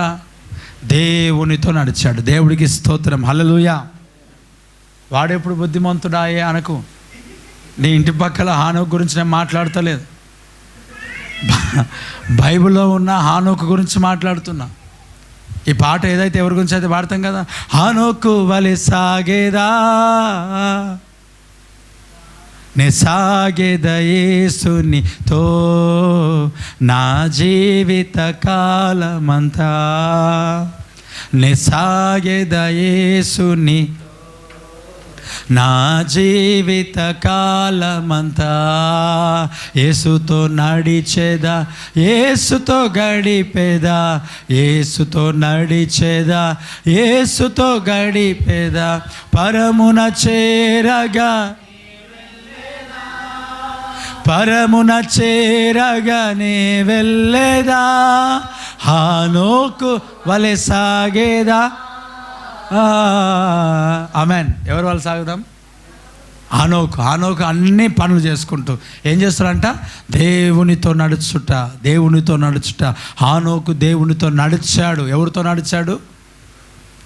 Speaker 1: దేవునితో నడిచాడు. దేవుడికి స్తోత్రం. హల్లెలూయా. వాడెప్పుడు బుద్ధిమంతుడాయే అనకు. నీ ఇంటి పక్కల హానోకు గురించి నేను మాట్లాడతలేదు, బైబిల్లో ఉన్న హానోకు గురించి మాట్లాడుతున్నా. ఈ పాట ఏదైతే ఎవరి గురించి అయితే పాడతాం కదా, హానోకు వలె సాగేదా నే సాగేదా యేసునితో నా జీవిత కాలమంతా, నే సాగేదా యేసుని నా జీవిత కాలమంతా, యేసుతో నడిచేదా, యేసుతో గడిపేదా, యేసుతో నడిచేదా, యేసుతో గడిపేదా, పరమున చేరగా నే వెళ్ళేదా, హానోకు వలె సాగేదా. ఆమెన్. ఎవరి వాళ్ళు సాగుదాం? హానోకు అన్ని పనులు చేసుకుంటూ ఏం చేస్తారంట? దేవునితో నడుచుట. హానోకు దేవునితో నడిచాడు. ఎవరితో నడిచాడు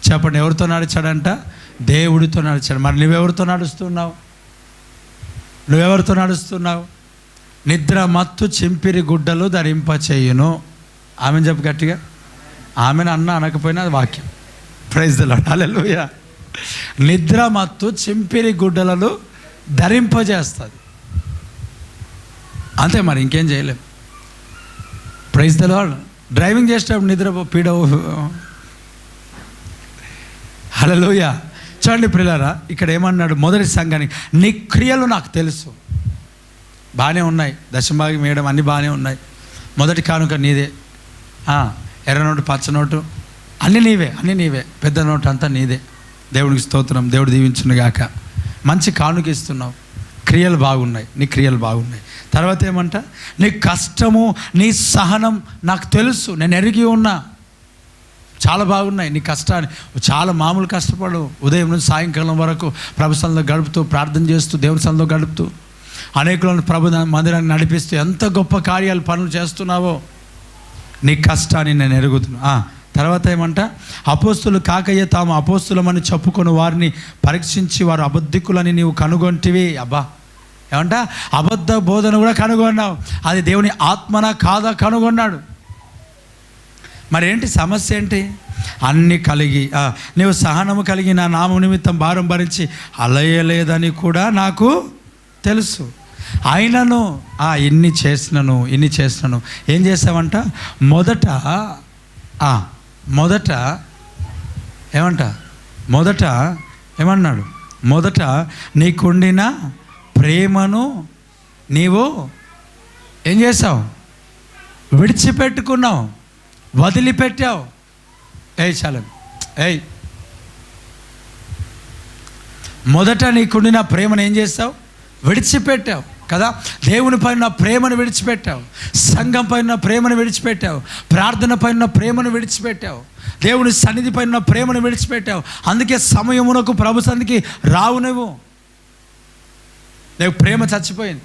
Speaker 1: చెప్పండి? ఎవరితో నడిచాడంట? దేవుడితో నడిచాడు. మరి నువ్వెవరితో నడుస్తున్నావు? నిద్ర మత్తు చింపిరి గుడ్డలు ధరింపచేయును. ఆమెను చెప్పు గట్టిగా. ఆమెను అనకపోయినా అది వాక్యం. Praise the Lord. హల్లెలూయా. నిద్ర మత్తు చింపిరి గుడ్డలను ధరింపజేస్తుంది. అంతే, మరి ఇంకేం చేయలేం. Praise the lord. డ్రైవింగ్ చేసేటప్పుడు నిద్ర పీడవు. హల్లెలూయా. చూడండి ప్రియులారా, ఇక్కడ ఏమన్నాడు? మొదటి సంఘానికి నీ క్రియలు నాకు తెలుసు. బాగానే ఉన్నాయి, దశమభాగం వేయడం అన్నీ బాగానే ఉన్నాయి. మొదటి కానుక నీదే, ఎర్ర నోటు పచ్చ నోటు అన్నీ నీవే, పెద్ద నోటు అంతా నీదే. దేవుడికి స్తోత్రం. దేవుడు దీవించునుగాక. మంచి కానుక ఇస్తున్నావు, క్రియలు బాగున్నాయి, నీ క్రియలు బాగున్నాయి. తర్వాత ఏమంట? నీ కష్టము, నీ సహనం నాకు తెలుసు, నేను ఎరిగి ఉన్నా. చాలా బాగున్నాయి నీ కష్టాన్ని. చాలా మామూలు కష్టపడు, ఉదయం నుంచి సాయంకాలం వరకు ప్రభు సన్నిధిలో గడుపుతూ, ప్రార్థన చేస్తూ, దేవుని సన్నిధిలో గడుపుతూ, అనేకులను ప్రభు మందిరాన్ని నడిపిస్తూ ఎంత గొప్ప కార్యాలు పనులు చేస్తున్నావో. నీ కష్టాన్ని నేను ఎరుగుతున్నా. తర్వాత ఏమంట, అపోస్తులు కాకయ్య తాము అపోస్తులమని చెప్పుకొని వారిని పరీక్షించి వారు అబద్ధికులని నీవు కనుగొంటివి. అబ్బా, ఏమంట, అబద్ధ బోధన కూడా కనుగొన్నావు. అది దేవుని ఆత్మనా కాదా కనుగొన్నాడు. మరేంటి సమస్య ఏంటి? అన్నీ కలిగి నీవు సహనము కలిగి నా నామ నిమిత్తం భారం భరించి అలయలేదని కూడా నాకు తెలుసు. అయినను ఇన్ని చేసినను ఏం చేసావంట? మొదట ఏమన్నాడు? మొదట నీకుండిన ప్రేమను నీవు ఏం చేసావు? విడిచిపెట్టుకున్నావు, వదిలిపెట్టావు. మొదట నీకుండిన ప్రేమను ఏం చేస్తావు? విడిచిపెట్టావు కదా. దేవుని పైన ప్రేమను విడిచిపెట్టావు, సంఘం పైన ప్రేమను విడిచిపెట్టావు, ప్రార్థన పైన ప్రేమను విడిచిపెట్టావు, దేవుని సన్నిధి పైన ప్రేమను విడిచిపెట్టావు. అందుకే సమయమునకు ప్రభు సన్నిధికి రావు. నీకు ప్రేమ చచ్చిపోయింది.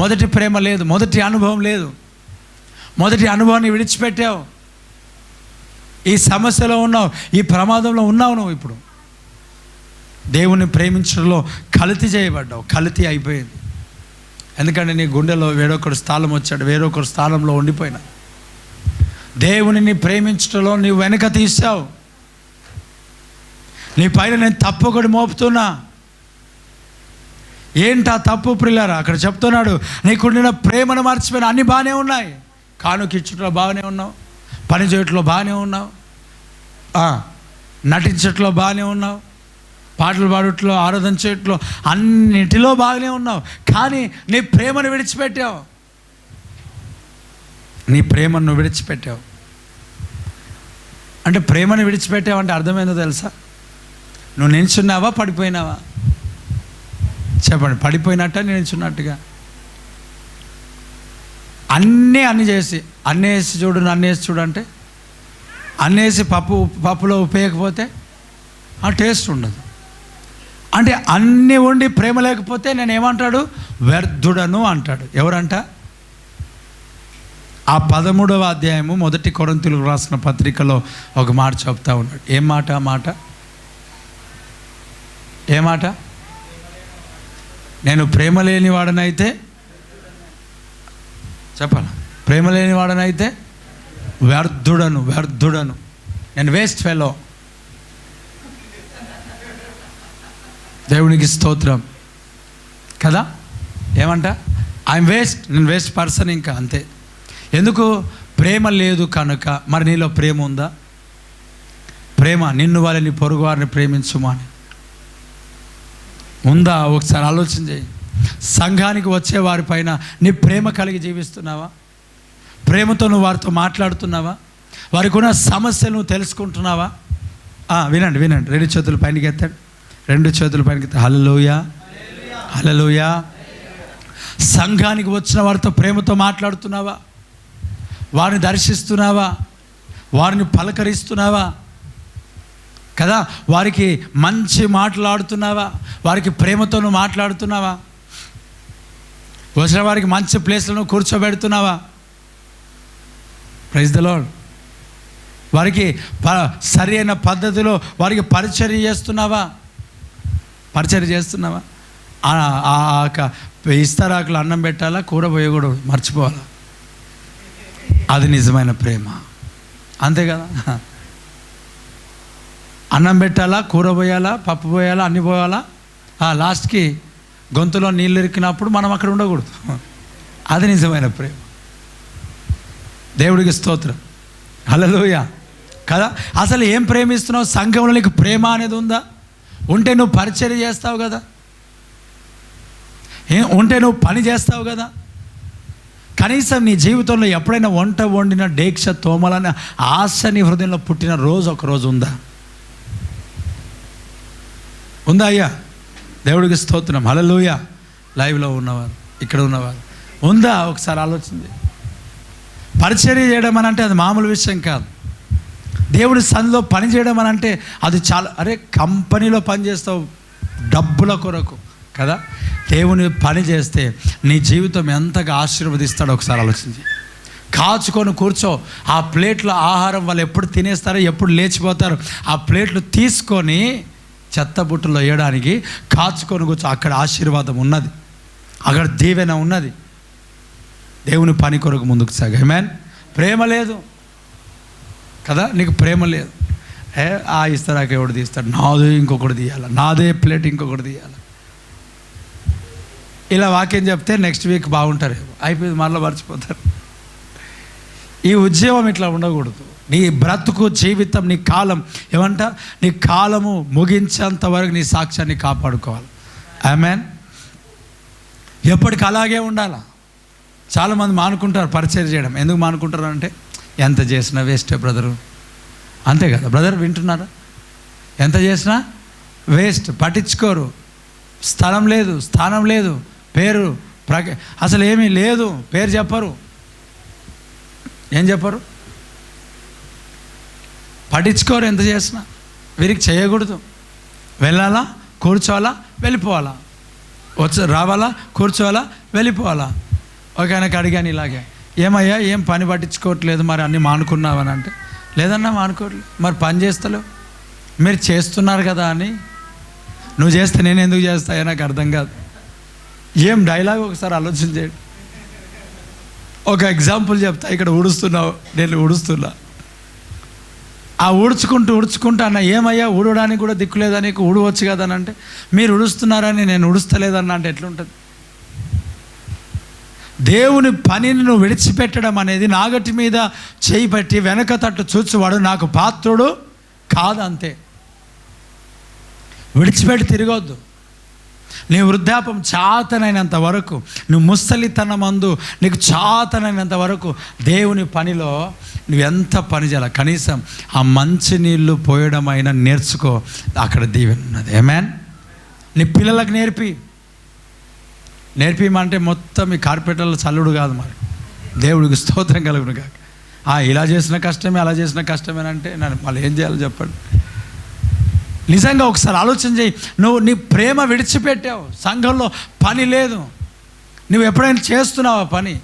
Speaker 1: మొదటి ప్రేమ లేదు, మొదటి అనుభవం లేదు, మొదటి అనుభవాన్ని విడిచిపెట్టావు. ఈ సమస్యలో ఉన్నావు, ఈ ప్రమాదంలో ఉన్నావు. నువ్వు ఇప్పుడు దేవుని ప్రేమించడంలో కల్తీ చేయబడ్డావు, కల్తీ అయిపోయింది. ఎందుకంటే నీ గుండెలో వేరొకరు స్థానం వచ్చాడు, వేరొకరు స్థానంలో ఉండిపోయినా. దేవునిని ప్రేమించడంలో నీవు వెనక తీసావు. నీ పైన నేను తప్పు ఒకటి మోపుతున్నా. ఏంటా తప్పు ప్రియులారా? అక్కడ చెప్తున్నాడు, నీకుండిన ప్రేమను మర్చిపోయిన. అన్నీ బాగానే ఉన్నాయి, కానుకిచ్చుట్లో బాగానే ఉన్నావు, పని చేయట్లో బాగానే ఉన్నావు, నటించట్లో బాగానే ఉన్నావు, పాటలు పాడట్లో, ఆరాధన చేయట్లో, అన్నిటిలో బాగానే ఉన్నావు. కానీ నీ ప్రేమను విడిచిపెట్టావు. నీ ప్రేమను విడిచిపెట్టావు. అంటే ప్రేమను విడిచిపెట్టావు అంటే అర్థమైందో తెలుసా? నువ్వు నిల్చున్నావా, పడిపోయినావా? చెప్పండి, పడిపోయినట్ట నిల్చున్నట్టుగా? అన్నీ చేసి అన్నేసి చూడు, అన్నేసి చూడు అంటే అన్నేసి పప్పులో ఉపయోగకపోతే ఆ టేస్ట్ ఉండదు. అంటే అన్నీ ఉండి ప్రేమ లేకపోతే నేను ఏమంటాడు? వ్యర్థుడను అంటాడు. ఎవరంట? ఆ 13వ అధ్యాయము 1 కొరింథీయులకు రాసిన పత్రికలో ఒక మాట చెప్తా ఉన్నాడు. ఏం మాట? ఏ మాట? నేను ప్రేమ లేని వాడనైతే, చెప్పాలా? ప్రేమ లేని వాడనైతే వ్యర్థుడను, నేను వేస్ట్ ఫెలో. దేవునికి స్తోత్రం కదా. ఏమంట? ఐఎమ్ వేస్ట్, నేను వేస్ట్ పర్సన్. ఇంకా అంతే. ఎందుకు? ప్రేమ లేదు కనుక. మరి నీలో ప్రేమ ఉందా? ప్రేమ, నిన్ను వాళ్ళని పొరుగు వారిని ప్రేమించుమా అని ఉందా? ఒకసారి ఆలోచన చేయి. సంఘానికి వచ్చే వారిపైన నీ ప్రేమ కలిగి జీవిస్తున్నావా? ప్రేమతో నువ్వు వారితో మాట్లాడుతున్నావా? వారికి ఉన్న సమస్యలు నువ్వు తెలుసుకుంటున్నావా? వినండి 2 చేతులు పైనకి ఎత్తాడు, 2 చేతుల పైనకి ఎత్తాడు. హల్లెలూయా, హల్లెలూయా. సంఘానికి వచ్చిన వారితో ప్రేమతో మాట్లాడుతున్నావా? వారిని దర్శిస్తున్నావా? వారిని పలకరిస్తున్నావా? కదా. వారికి మంచి మాట్లాడుతున్నావా? వారికి ప్రేమతో నువ్వు మాట్లాడుతున్నావా? వచ్చిన వారికి మంచి ప్లేస్లను కూర్చోబెడుతున్నావా? Praise the Lord. వారికి సరి అయిన పద్ధతిలో వారికి పరిచర్య చేస్తున్నావా? ఇస్తరాకులు అన్నం పెట్టాలా, కూర పోయకూడదు, మర్చిపోవాలా. అది నిజమైన ప్రేమ. అంతే కదా. అన్నం పెట్టాలా, కూర పోయాలా, పప్పు పోయాలా, అన్నీ పోయాలా. లాస్ట్కి గొంతులో నీళ్ళు ఇరికినప్పుడు మనం అక్కడ ఉండకూడదు. అది నిజమైన ప్రేమ. దేవుడికి స్తోత్రం, హల్లెలూయా కదా. అసలు ఏం ప్రేమిస్తున్నావు? సంఘంలో నీకు ప్రేమ అనేది ఉందా? ఉంటే నువ్వు పరిచర్య చేస్తావు కదా, ఉంటే నువ్వు పని చేస్తావు కదా. కనీసం నీ జీవితంలో ఎప్పుడైనా వంట వండిన డేక్ష తోమలనే ఆశ నీ హృదయంలో పుట్టిన రోజు ఒక రోజు ఉందా? అయ్యా? దేవుడికి స్తోత్రం, హల్లెలూయా. లైవ్లో ఉన్నవారు, ఇక్కడ ఉన్నవారు ఉందా? ఒకసారి ఆలోచించి. పరిచర్య చేయడం అని అంటే అది మామూలు విషయం కాదు. దేవుడి సన్నిధిలో పని చేయడం అని అంటే అది చాలా, కంపెనీలో పని చేస్తావు డబ్బుల కొరకు కదా. దేవుని పని చేస్తే నీ జీవితం ఎంతగా ఆశీర్వదిస్తాడో ఒకసారి ఆలోచించి. కాచుకొని కూర్చో. ఆ ప్లేట్లో ఆహారం వాళ్ళు ఎప్పుడు తినేస్తారో, ఎప్పుడు లేచిపోతారో, ఆ ప్లేట్లు తీసుకొని చెత్తబుట్టలో వేయడానికి కాచుకొని కూర్చో. అక్కడ ఆశీర్వాదం ఉన్నది, అక్కడ దీవెన ఉన్నది. దేవుని పని కొరకు ముందుకు సాగు. ఆమేన్. ప్రేమ లేదు కదా, నీకు ప్రేమ లేదు. ఆ ఇస్తారాక ఎవడు తీస్తాడు, నాదే ఇంకొకటి తీయాలి, నాదే ప్లేట్ ఇంకొకటి తీయాలి. ఇలా వాక్యం చెప్తే నెక్స్ట్ వీక్ బాగుంటారు, అయిపోయింది, మళ్ళీ మర్చిపోతారు. ఈ ఉద్యమం ఇట్లా ఉండకూడదు. నీ బ్రతుకు, జీవితం, నీ కాలం ఏమంట, నీ కాలము ముగించేంత వరకు నీ సాక్ష్యాన్ని కాపాడుకోవాలి. ఆమేన్. ఎప్పటికి అలాగే ఉండాలా. చాలామంది మానుకుంటారు పరిచయం చేయడం. ఎందుకు మానుకుంటారు అంటే, ఎంత చేసినా వేస్టే బ్రదరు. అంతే కదా బ్రదర్, వింటున్నారా? ఎంత చేసినా వేస్ట్, పట్టించుకోరు. స్థలం లేదు, స్థానం లేదు, పేరు అసలు ఏమీ లేదు, పేరు చెప్పరు, ఏం చెప్పరు, పట్టించుకోరు. ఎంత చేసినా వీరికి చేయకూడదు. వెళ్ళాలా, కూర్చోవాలా, వెళ్ళిపోవాలా, రావాలా, కూర్చోవాలా, వెళ్ళిపోవాలా. ఒక ఆయనకు అడిగాను ఇలాగే, ఏమయ్యా ఏం పని పట్టించుకోవట్లేదు, మరి అన్నీ మానుకున్నావని అంటే, లేదన్నా మానుకోవట్లేదు. మరి పని చేస్తలేవు, మీరు చేస్తున్నారు కదా అని. నువ్వు చేస్తే నేను ఎందుకు చేస్తాయో నాకు అర్థం కాదు. ఏం డైలాగ్ ఒకసారి ఆలోచన చేయండి. ఒక ఎగ్జాంపుల్ చెప్తా. ఇక్కడ ఊడుస్తున్నావు, నేను ఊడుస్తున్నా. ఆ ఊడ్చుకుంటూ అన్న, ఏమయ్యా ఊడడానికి కూడా దిక్కులేదా నీకు, ఊడవచ్చు కదా అని అంటే, మీరు ఊడుస్తున్నారని నేను ఊడుస్తలేదన్నా అంటే ఎట్లుంటుంది? దేవుని పనిని నువ్వు విడిచిపెట్టడం అనేది, నాగటి మీద చేయి పెట్టి వెనక తట్టు చూచువాడు నాకు పాత్రుడు కాదు. అంతే. విడిచిపెట్టి తిరగొద్దు. నీ వృద్ధాపం చాతనైనంత వరకు, నువ్వు ముసలితనమందు నీకు చాతనైనంత వరకు దేవుని పనిలో నువ్వు ఎంత పని చేయాలి, కనీసం ఆ మంచి నీళ్ళు పోయడం అయినా నేర్చుకో. అక్కడ దీవెన ఉన్నది. ఆమేన్. నీ పిల్లలకు నేర్పిమంటే మొత్తం ఈ కార్పెటర్ల చల్లుడు కాదు. మరి దేవుడికి స్తోత్రం కలుగును కాక. ఇలా చేసిన కష్టమే, అలా చేసిన కష్టమేనంటే నన్ను మళ్ళీ ఏం చేయాలో చెప్పండి. నిజంగా ఒకసారి ఆలోచన చేయి. నువ్వు నీ ప్రేమ విడిచిపెట్టావు, సంఘంలో పని లేదు, నువ్వు ఎప్పుడైనా చేస్తున్నావా పని?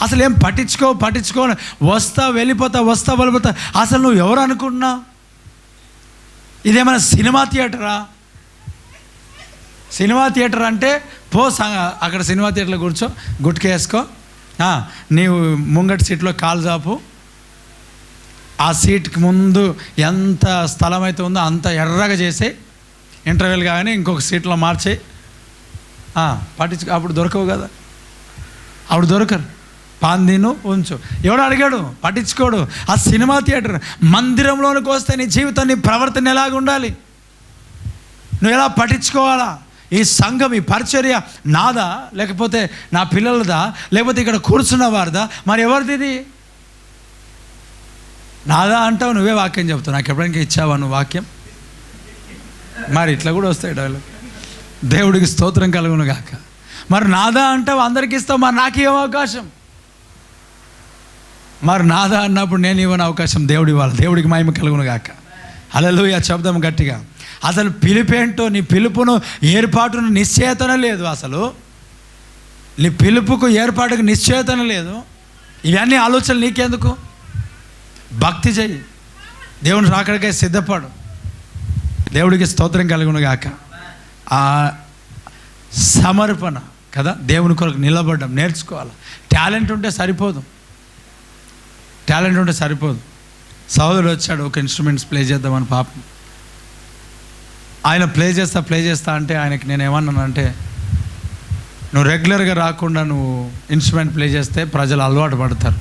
Speaker 1: అసలు ఏం పట్టించుకో వస్తా వెళ్ళిపోతా. అసలు నువ్వు ఎవరు అనుకుంటున్నావు? ఇదేమైనా సినిమా థియేటరా? సినిమా థియేటర్ అంటే అక్కడ సినిమా థియేటర్లో కూర్చో, గుట్కేసుకో, నీవు ముంగటి సీట్లో కాలు చాపు, ఆ సీట్కి ముందు ఎంత స్థలం అయితే ఉందో అంత ఎర్రగా చేసే, ఇంటర్వెల్ కానీ ఇంకొక సీట్లో మార్చే, అప్పుడు దొరకవు కదా, అప్పుడు దొరకరు. పాందిను ఉంచు. ఎవడు అడిగాడు, పట్టించుకోడు. ఆ సినిమా థియేటర్ మందిరంలోనికి వస్తే నీ జీవితం, నీ ప్రవర్తన ఎలాగ ఉండాలి, నువ్వు ఎలా పట్టించుకోవాలా? ఈ సంఘం, ఈ పరిచర్య నాదా, లేకపోతే నా పిల్లలదా, లేకపోతే ఇక్కడ కూర్చున్న వారిదా, మరి ఎవరిది? నాదా అంటావు, నువ్వే వాక్యం చెప్తావు. నాకు ఎప్పుడైనా ఇచ్చావా నువ్వు వాక్యం? మరి ఇట్లా కూడా వస్తాయి డైలాగ్. దేవుడికి స్తోత్రం కలుగును గాక. మరి నాదా అంటావు, అందరికి ఇస్తావు, మరి నాకు ఇవ్వ అవకాశం. మరి నాదా అన్నప్పుడు నేను ఇవ్వని అవకాశం దేవుడు ఇవ్వాలి. దేవుడికి మహిమ కలుగును గాక. హల్లెలూయా చెప్దాం గట్టిగా. అసలు పిలుపేంటో, నీ పిలుపును ఏర్పాటును నిశ్చయితన లేదు. అసలు నీ పిలుపుకు ఏర్పాటుకు నిశ్చయితన లేదు. ఇవన్నీ ఆలోచనలు నీకెందుకు? భక్తి చెయ్యి, దేవుని రాకడికై సిద్ధపడు. దేవుడికి స్తోత్రం కలుగును గాక. ఆ సమర్పణ కదా, దేవుని కొరకు నిలబడడం నేర్చుకోవాలి. టాలెంట్ ఉంటే సరిపోదు. సహోదరుడు వచ్చాడు, ఒక ఇన్స్ట్రుమెంట్స్ ప్లే చేద్దామని. పాపం ఆయన ప్లే చేస్తా అంటే ఆయనకి నేను ఏమన్నానంటే, నువ్వు రెగ్యులర్గా రాకుండా నువ్వు ఇన్స్ట్రుమెంట్ ప్లే చేస్తే ప్రజలు అలవాటు పడతారు,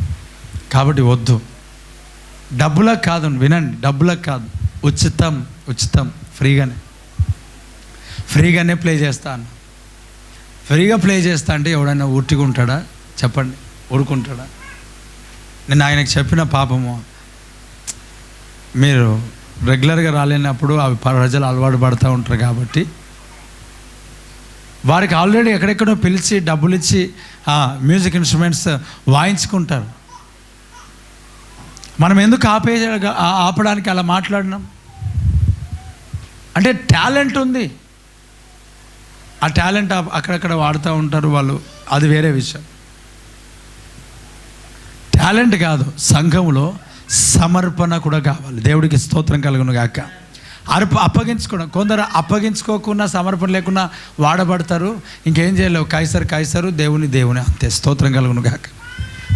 Speaker 1: కాబట్టి వద్దు. డబ్బులకు కాదు, వినండి, డబ్బులకు కాదు, ఉచితం ఫ్రీగానే ప్లే చేస్తాను. ఫ్రీగా ప్లే చేస్తా అంటే ఎవడైనా ఉట్టుకుంటాడా చెప్పండి? ఊరుకుంటాడా? నేను ఆయనకు చెప్పిన, పాపము మీరు రెగ్యులర్గా రాలేనప్పుడు అవి ప్రజలు అలవాటు పడుతూ ఉంటారు, కాబట్టి వారికి ఆల్రెడీ ఎక్కడెక్కడో పిలిచి డబ్బులు ఇచ్చి మ్యూజిక్ ఇన్స్ట్రుమెంట్స్ వాయించుకుంటారు. మనం ఎందుకు ఆపడానికి అలా మాట్లాడినాం? అంటే టాలెంట్ ఉంది, ఆ టాలెంట్ అక్కడక్కడ వాడుతూ ఉంటారు వాళ్ళు, అది వేరే విషయం. టాలెంట్ కాదు, సంఘంలో సమర్పణ కూడా కావాలి. దేవుడికి స్తోత్రం కలుగును గాక. అప్పగించుకోవడం, కొందరు అప్పగించుకోకుండా సమర్పణ లేకుండా వాడబడతారు. ఇంకేం చేయలేవు, కైసరు దేవుని అంతే. స్తోత్రం కలుగును గాక.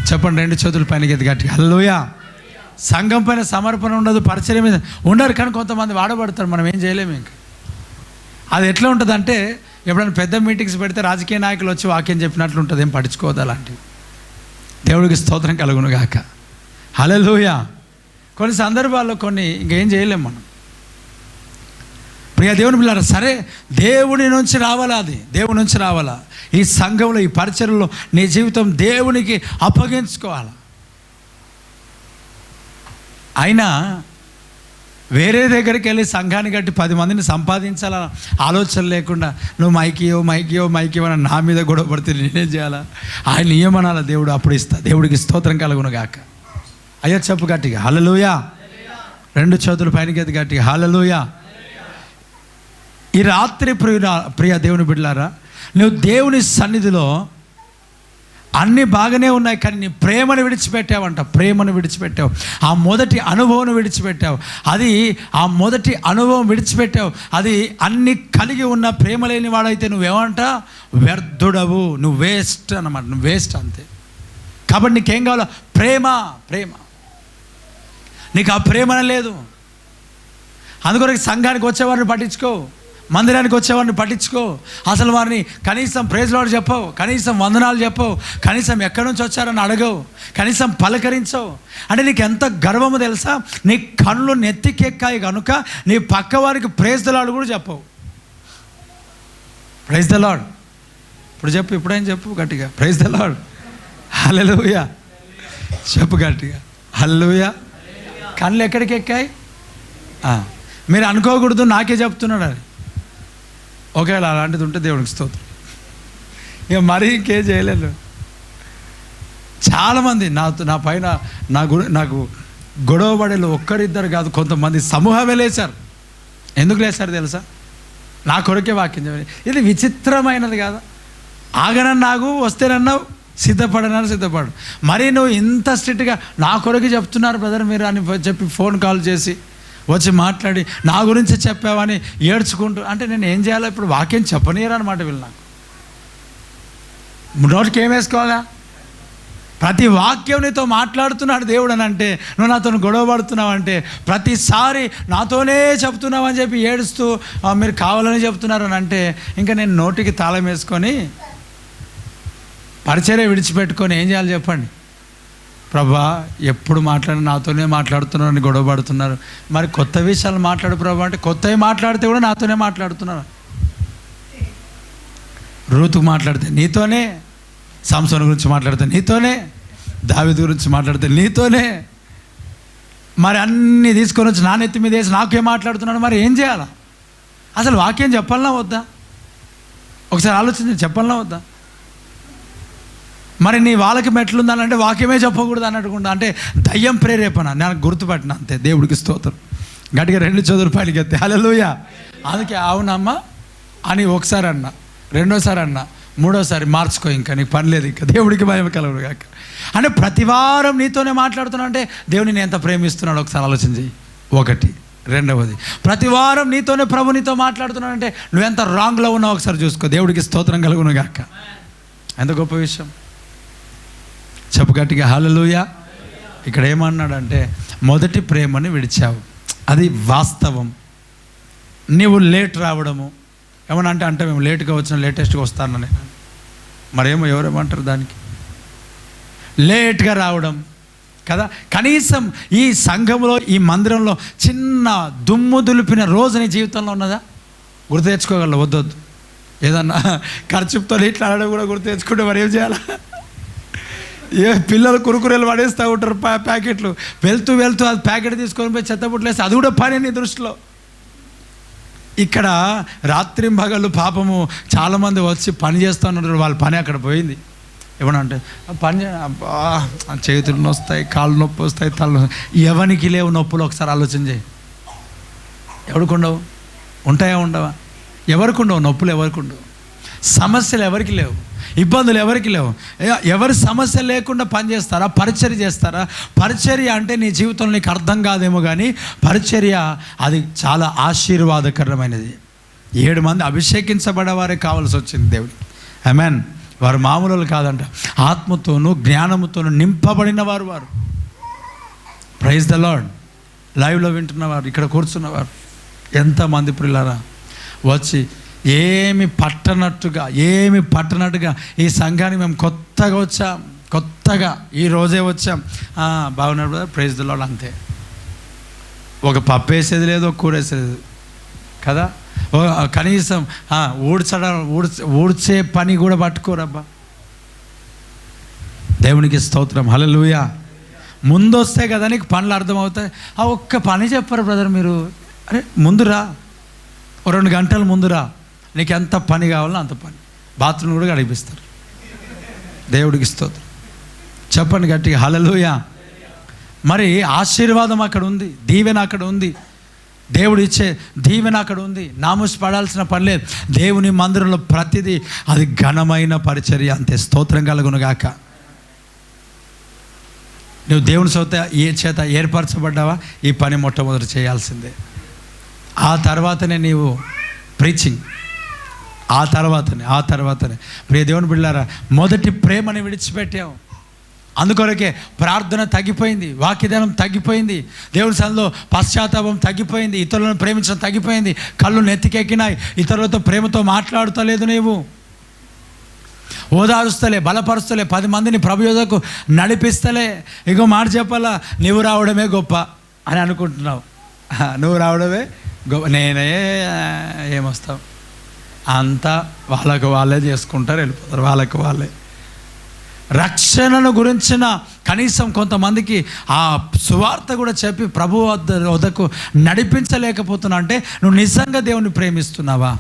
Speaker 1: చెప్పండి, 2 చేతుల పైన గట్టిగా హల్లెలూయా. సంఘం పైన సమర్పణ ఉండదు, పరిచయం మీద ఉండరు, కానీ కొంతమంది వాడబడతారు. మనం ఏం చేయలేము. ఇంకా అది ఎట్లా ఉంటుంది అంటే, ఎప్పుడైనా పెద్ద మీటింగ్స్ పెడితే రాజకీయ నాయకులు వచ్చి వాక్యం చెప్పినట్లు ఉంటుంది, ఏం పట్టించుకోవద్దు అలాంటివి. దేవుడికి స్తోత్రం కలుగును గాక. హల్లెలూయా. కొన్ని సందర్భాల్లో ఇంకేం చేయలేము మనం. ప్రియ దేవుని పిల్లరా, సరే దేవుని నుంచి రావాలా, అది దేవుని నుంచి రావాలా. ఈ సంఘంలో, ఈ పరిచర్యలో నీ జీవితం దేవునికి అప్పగించుకోవాలి. అయినా వేరే దగ్గరికి వెళ్ళి సంఘాన్ని కట్టి 10 మందిని సంపాదించాలన్న ఆలోచన లేకుండా నువ్వు మైకియో అని నా మీద గొడవ పడితే నేనేం చేయాలా? ఆయన నియమనాల దేవుడు అప్పుడు ఇస్తా. దేవుడికి స్తోత్రం కలుగును గాక. అయ్యో చెప్పు గట్టిగా హల్లెలూయా. 2 చేతుల పైనకి గట్టిగా హల్లెలూయా. ఈ రాత్రి ప్రియ దేవుని బిడ్డలారా, నువ్వు దేవుని సన్నిధిలో అన్నీ బాగానే ఉన్నాయి, కానీ నీ ప్రేమను విడిచిపెట్టావంట. ప్రేమను విడిచిపెట్టావు, ఆ మొదటి అనుభవం విడిచిపెట్టావు. ఆ మొదటి అనుభవం విడిచిపెట్టావు. అది అన్ని కలిగి ఉన్న ప్రేమ లేని వాడైతే నువ్వేమంట? వ్యర్థుడవు, నువ్వు వేస్ట్ అన్నమాట. నువ్వు వేస్ట్ అంతే. కాబట్టి నీకేం కావాలో? ప్రేమ. నీకు ఆ ప్రేమనే లేదు. అందుకొరకు సంఘానికి వచ్చేవారిని పట్టించుకో, మందిరానికి వచ్చేవాడిని పట్టించుకో. అసలు వారిని కనీసం ప్రైజ్ లార్డ్ చెప్పవు, కనీసం వందనాలు చెప్పవు, కనీసం ఎక్కడి నుంచి వచ్చారని అడగవు, కనీసం పలకరించవు. అంటే నీకు ఎంత గర్వమో తెలుసా? నీ కళ్ళు నెత్తికెక్కాయి కనుక నీ పక్క వారికి ప్రైజ్ ద లార్డ్ కూడా చెప్పవు. ప్రైజ్ ద లార్డ్ ఇప్పుడు చెప్పు, ఇప్పుడైనా చెప్పు గట్టిగా, ప్రైజ్ ద లార్డ్. హల్లెలూయా చెప్పు గట్టిగా, హల్లెలూయా. కళ్ళు ఎక్కడికి ఎక్కాయి? మీరు అనుకోకూడదు, నాకే చెప్తున్నాడు అది. ఒకవేళ అలాంటిది ఉంటే దేవుడికి స్తోత్రం. ఇక మరీ ఇంకేం చేయలేదు. చాలామంది నా పైన నాకు గొడవ పడేలు ఒక్కరిద్దరు కాదు, కొంతమంది సమూహమే లేచారు. ఎందుకు లేచారు తెలుసా? నా కొరకే వాక్యం చెప్పాలి. ఇది విచిత్రమైనది కాదా? ఆగనన్నాగు, వస్తేనన్నావు, సిద్ధపడు. మరి నువ్వు ఇంత స్ట్రిక్ట్గా నా కొరకు చెప్తున్నారు బ్రదర్ మీరు అని చెప్పి ఫోన్ కాల్ చేసి వచ్చి మాట్లాడి నా గురించి చెప్పావని ఏడ్చుకుంటూ, అంటే నేను ఏం చేయాలో? ఇప్పుడు వాక్యం చెప్పనీయరు అనమాట వీళ్ళు. నాకు నోటికి ఏం వేసుకోవాలా? ప్రతి వాక్యం నీతో మాట్లాడుతున్నాడు దేవుడు అని అంటే, నువ్వు నాతో గొడవ పడుతున్నావు అంటే, ప్రతిసారి నాతోనే చెప్తున్నావు అని చెప్పి ఏడుస్తూ మీరు కావాలని చెప్తున్నారు అని అంటే, ఇంకా నేను నోటికి తాళం వేసుకొని పరిచర్య విడిచిపెట్టుకొని ఏం చేయాలి చెప్పండి? ప్రభా ఎప్పుడు నాతోనే మాట్లాడుతున్నారని గొడవ పడుతున్నారు, మరి కొత్త విషయాలు మాట్లాడు ప్రభా అంటే, కొత్తవి మాట్లాడితే కూడా నాతోనే మాట్లాడుతున్నారు. రూతుకు మాట్లాడితే నీతోనే, సంసోను గురించి మాట్లాడితే నీతోనే, దావీదు గురించి మాట్లాడితే నీతోనే, మరి అన్నీ తీసుకొని వచ్చి నా నెత్తి మీద వేసి నాకేం మాట్లాడుతున్నాడు? మరి ఏం చేయాలా? అసలు వాక్యం చెప్పాలన్నా వద్దా? ఒకసారి ఆలోచించి చెప్పాలన్నా వద్దా? మరి నీ వాళ్ళకి మెట్లుందానంటే వాక్యమే చెప్పకూడదు అన్నట్టుకుంటా, అంటే దయ్యం ప్రేరేపణ. నాకు గుర్తుపట్టిన అంతే. దేవుడికి స్తోత్రం. గట్టిగా 2 చేతుల పైకి ఎత్తే హల్లెలూయా. అందుకే అవునమ్మా అని ఒకసారి అన్నా, రెండోసారి అన్నా, మూడోసారి మార్చుకో, ఇంకా నీకు పని లేదు, ఇంకా దేవుడికి భయం కలగదు కాక. అంటే ప్రతివారం నీతోనే మాట్లాడుతున్నా అంటే దేవుని నేను ఎంత ప్రేమిస్తున్నాడు ఒకసారి ఆలోచన చెయ్యి. ఒకటి. రెండవది, ప్రతివారం నీతోనే ప్రభు నీతో మాట్లాడుతున్నాడంటే నువ్వెంత రాంగ్లో ఉన్నావు ఒకసారి చూసుకో. దేవుడికి స్తోత్రం కలుగును గాక. ఎంత గొప్ప విషయం చెప్పు గట్టిగా హల్లెలూయా. ఇక్కడ ఏమన్నాడంటే, మొదటి ప్రేమని విడిచావు, అది వాస్తవం. నీవు లేట్ రావడము ఏమన్నా అంటే మేము లేట్గా వచ్చిన, లేటెస్ట్గా వస్తానని, మరేమో ఎవరేమంటారు దానికి, లేట్గా రావడం కదా. కనీసం ఈ సంఘంలో, ఈ మందిరంలో చిన్న దుమ్ము దులిపిన రోజు నీ జీవితంలో ఉన్నదా? గుర్తు తెచ్చుకోగలవు. వద్దొద్దు, ఏదన్నా ఖర్చుతో ఇట్లా అనడం కూడా గుర్తు తెచ్చుకుంటే మరి ఏం చేయాలా? పిల్లలు కురుకురేలు పడేస్తూ ఉంటారు ప్యాకెట్లు, వెళ్తూ అది ప్యాకెట్ తీసుకొని పోయి చెత్తబుట్లు వేస్తే అది కూడా పని నీ దృష్టిలో. ఇక్కడ రాత్రింబగళ్ళు పాపము చాలామంది వచ్చి పని చేస్తూ ఉన్నారు, వాళ్ళ పని అక్కడ పోయింది. ఏమన్నా అంటే పని చేతులు నొస్తాయి, కాళ్ళు నొప్పి వస్తాయి, తల. ఎవరికి లేవు నొప్పులు? ఒకసారి ఆలోచన చేయి. ఎవరికి ఉండవు? ఉంటాయా ఉండవా? ఎవరికి ఉండవు నొప్పులు? ఎవరికి ఉండవు? సమస్యలు ఎవరికి లేవు? ఇబ్బందులు ఎవరికి లేవు. ఎవరి సమస్య లేకుండా పనిచేస్తారా? పరిచర్య చేస్తారా? పరిచర్య అంటే నీ జీవితంలో నీకు అర్థం కాదేమో కానీ పరిచర్య అది చాలా ఆశీర్వాదకరమైనది. 7 మంది అభిషేకించబడేవారే కావాల్సి వచ్చింది దేవుడికి. ఆమేన్. వారు మామూలు కాదంట, ఆత్మతోనూ జ్ఞానముతోనూ నింపబడిన వారు. Praise the Lord. లైవ్లో వింటున్నవారు, ఇక్కడ కూర్చున్నవారు ఎంతమంది ప్రియులారా వచ్చి ఏమి పట్టనట్టుగా ఈ సంఘానికి మేము కొత్తగా ఈ రోజే వచ్చాం, బాగున్నారు బ్రదర్, ప్రైజ్ ద లార్డ్, అంతే. ఒక పప్పు వేసేది లేదు, ఒక కూర వేసేది లేదు కదా. కనీసం ఊడ్చే పని కూడా పట్టుకోరబ్బా. దేవునికి స్తోత్రం, హల్లెలూయా. ముందొస్తే కదా నీకు పనులు అర్థమవుతాయి. ఒక్క పని చెప్పరు బ్రదర్ మీరు. అరే ముందురా, 2 గంటల ముందురా, నీకు ఎంత పని కావాలో అంత పని. బాత్రూమ్ కూడా గడిపిస్తారు. దేవుడికి స్తోత్రం, చెప్పండి గట్టిగా హల్లెలూయా. మరి ఆశీర్వాదం అక్కడ ఉంది, దీవెన అక్కడ ఉంది, దేవుడు ఇచ్చే దీవెన అక్కడ ఉంది. నామూసి పడాల్సిన పని లేదు. దేవుని మందిరంలో ప్రతిదీ అది ఘనమైన పరిచర్య, అంతే. స్తోత్రం కలుగునుగాక. నువ్వు దేవుని చేత ఏర్పరచబడ్డావా, ఈ పని మొట్టమొదటి చేయాల్సిందే. ఆ తర్వాతనే నీవు ప్రీచింగ్, ఆ తర్వాతనే ప్రియ దేవుని బిడ్డలారా, మొదటి ప్రేమని విడిచిపెట్టావు. అందుకొరకే ప్రార్థన తగ్గిపోయింది, వాక్యదానం తగ్గిపోయింది, దేవుని సన్నిధిలో పశ్చాత్తాపం తగ్గిపోయింది, ఇతరులను ప్రేమించడం తగ్గిపోయింది, కళ్ళు నెత్తికెక్కినాయి, ఇతరులతో ప్రేమతో మాట్లాడుతలేదు, నీవు ఓదారుస్తలే, బలపరుస్తలే, 10 మందిని ప్రభు యొద్దకు నడిపిస్తలే. ఇగో మాట చెప్పాలా, నువ్వు రావడమే గొప్ప అని అనుకుంటున్నావు. నువ్వు రావడమే గొప్ప, నేనే ఏమొస్తావు, అంతా వాళ్ళే చేసుకుంటారు, వెళ్ళిపోతారు వాళ్ళకి వాళ్ళే. రక్షణను గురించిన కనీసం కొంతమందికి ఆ సువార్త కూడా చెప్పి ప్రభు వద్దకు నడిపించలేకపోతున్నా అంటే నువ్వు నిజంగా దేవుని ప్రేమిస్తున్నావా?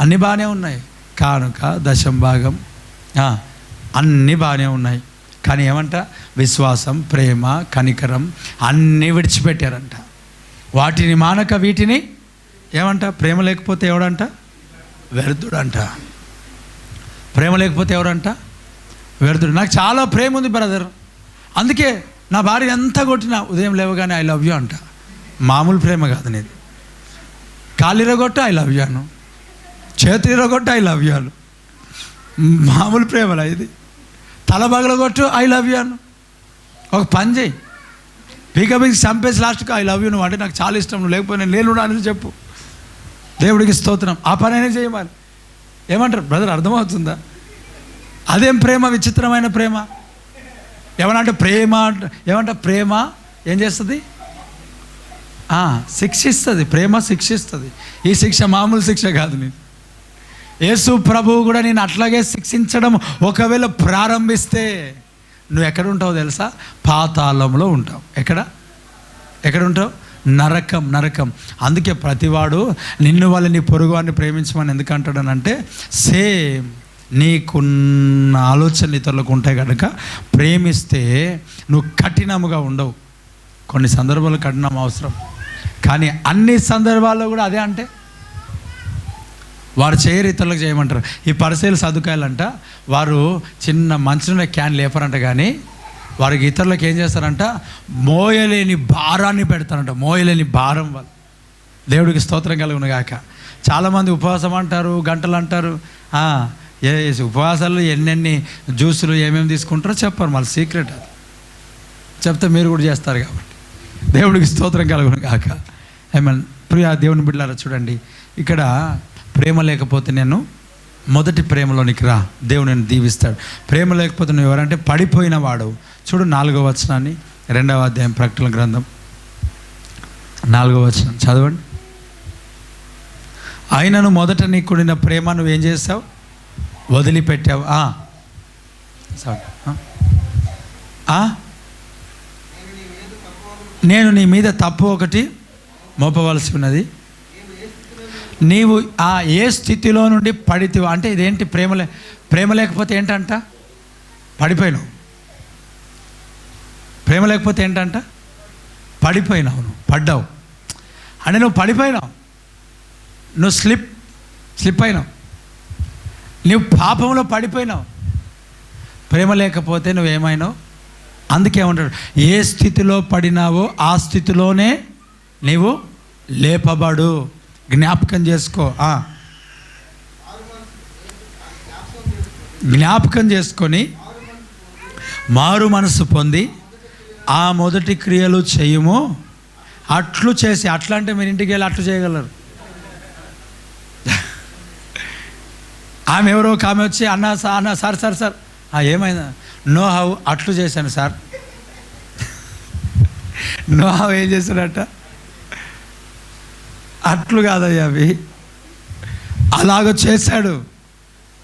Speaker 1: అన్నీ బాగానే ఉన్నాయి, కానుక, దశం భాగం అన్నీ బాగానే ఉన్నాయి, కానీ ఏమంట, విశ్వాసం, ప్రేమ, కనికరం అన్నీ విడిచిపెట్టారంట. వాటిని మానక వీటిని ఏమంట, ప్రేమ లేకపోతే ఎవడంట, వ్యర్థుడంట. ప్రేమ లేకపోతే ఎవరంట, వ్యర్థుడు. నాకు చాలా ప్రేమ ఉంది బ్రదర్, అందుకే నా భార్య ఎంత కొట్టినా ఉదయం లేవగానే ఐ లవ్ యూ అంట. మామూలు ప్రేమ కాదు నీది. కాలిరగొట్టు ఐ లవ్ యూ అను, చేతిరగొట్టు ఐ లవ్ యూ అను. మామూలు ప్రేమలా ఇది? తల పగలగొట్టు ఐ లవ్ యూ అను. ఒక పని చేయి, పీకబీకి చంపేసి లాస్ట్కి ఐ లవ్ యూ నువ్వు అంటే నాకు చాలా ఇష్టం, నువ్వు లేకపోతే నేను లేను అని చెప్పు. దేవుడికి స్తోత్రం. ఆ పని అయినా చేయమని ఏమంటారు బ్రదర్, అర్థమవుతుందా? అదేం ప్రేమ, విచిత్రమైన ప్రేమ. ఏమనంటే ప్రేమ ఏమంట, ప్రేమ ఏం చేస్తుంది, శిక్షిస్తుంది. ప్రేమ శిక్షిస్తుంది. ఈ శిక్ష మామూలు శిక్ష కాదు. నేను యేసు ప్రభువు కూడా నేను అట్లాగే శిక్షించడం ఒకవేళ ప్రారంభిస్తే నువ్వు ఎక్కడ ఉంటావు తెలుసా? పాతాళంలో ఉంటావు. ఎక్కడ ఉంటావు? నరకం. అందుకే ప్రతివాడు నిన్ను వాళ్ళని పొరుగువాడిని ప్రేమించమని ఎందుకు అంటాడనంటే, సేమ్ నీకున్న ఆలోచనలు ఇతరులకు ఉంటాయి కనుక ప్రేమిస్తే నువ్వు కఠినముగా ఉండవు. కొన్ని సందర్భాలు కఠినం అవసరం, కానీ అన్ని సందర్భాల్లో కూడా అదే అంటే వారు చేయరు, ఇతరులకు చేయమంటారు. ఈ పరిశీలి సదుకాయాలంట, వారు చిన్న మంచినీళ్ళ క్యాన్ లేపరంట, కానీ వారికి ఇతరులకు ఏం చేస్తారంట, మోయలేని భారాన్ని పెడతారంట. మోయలేని భారం వాళ్ళు. దేవుడికి స్తోత్రం కలుగును గాక. చాలామంది ఉపవాసం అంటారు, గంటలు అంటారు. ఉపవాసాలు ఎన్నెన్ని జ్యూసులు ఏమేమి తీసుకుంటారో చెప్పారు, మళ్ళీ సీక్రెట్. అది చెప్తే మీరు కూడా చేస్తారు కాబట్టి దేవుడికి స్తోత్రం కలుగును గాక. ఏమన్నా ప్రియా దేవుని బిడ్డలారా, చూడండి ఇక్కడ ప్రేమ లేకపోతే నేను మొదటి ప్రేమలోనికి రా, దేవుడు నేను దీవిస్తాడు. ప్రేమ లేకపోతే నువ్వు ఎవరంటే పడిపోయిన వాడు. చూడు 4వ వచనాన్ని, 2వ అధ్యాయం ప్రకటన గ్రంథం 4వ వచనం చదవండి. అయినను మొదట నీకుడిన ప్రేమ నువ్వేం చేస్తావు, వదిలిపెట్టావు. నేను నీ మీద తప్పు ఒకటి మోపవలసి ఉన్నది, నీవు ఏ స్థితిలో నుండి పడితే అంటే ఇదేంటి, ప్రేమ లేకపోతే ఏంటంట, పడిపోయినావు. ప్రేమ లేకపోతే ఏంటంట, పడిపోయినావు. నువ్వు పడ్డావు అంటే నువ్వు పడిపోయినావు, నువ్వు స్లిప్ అయినావు. నువ్వు పాపంలో పడిపోయినావు, ప్రేమ లేకపోతే నువ్వేమైనావు. అందుకే ఉంటాడు, ఏ స్థితిలో పడినావో ఆ స్థితిలోనే నీవు లేపబడు. జ్ఞాపకం చేసుకో, జ్ఞాపకం చేసుకొని మారు మనసు పొంది ఆ మొదటి క్రియలు చేయము. అట్లు చేసి, అట్లా అంటే మీరు ఇంటికి వెళ్ళి అట్లు చేయగలరు. ఆమె ఎవరో ఒక ఆమె వచ్చి అన్న సార్ ఏమైందా? నో హౌ అట్లు చేశాను సార్. నో హౌ ఏం చేశాడట? అట్లు కాదయ్యా అవి, అలాగ చేశాడు.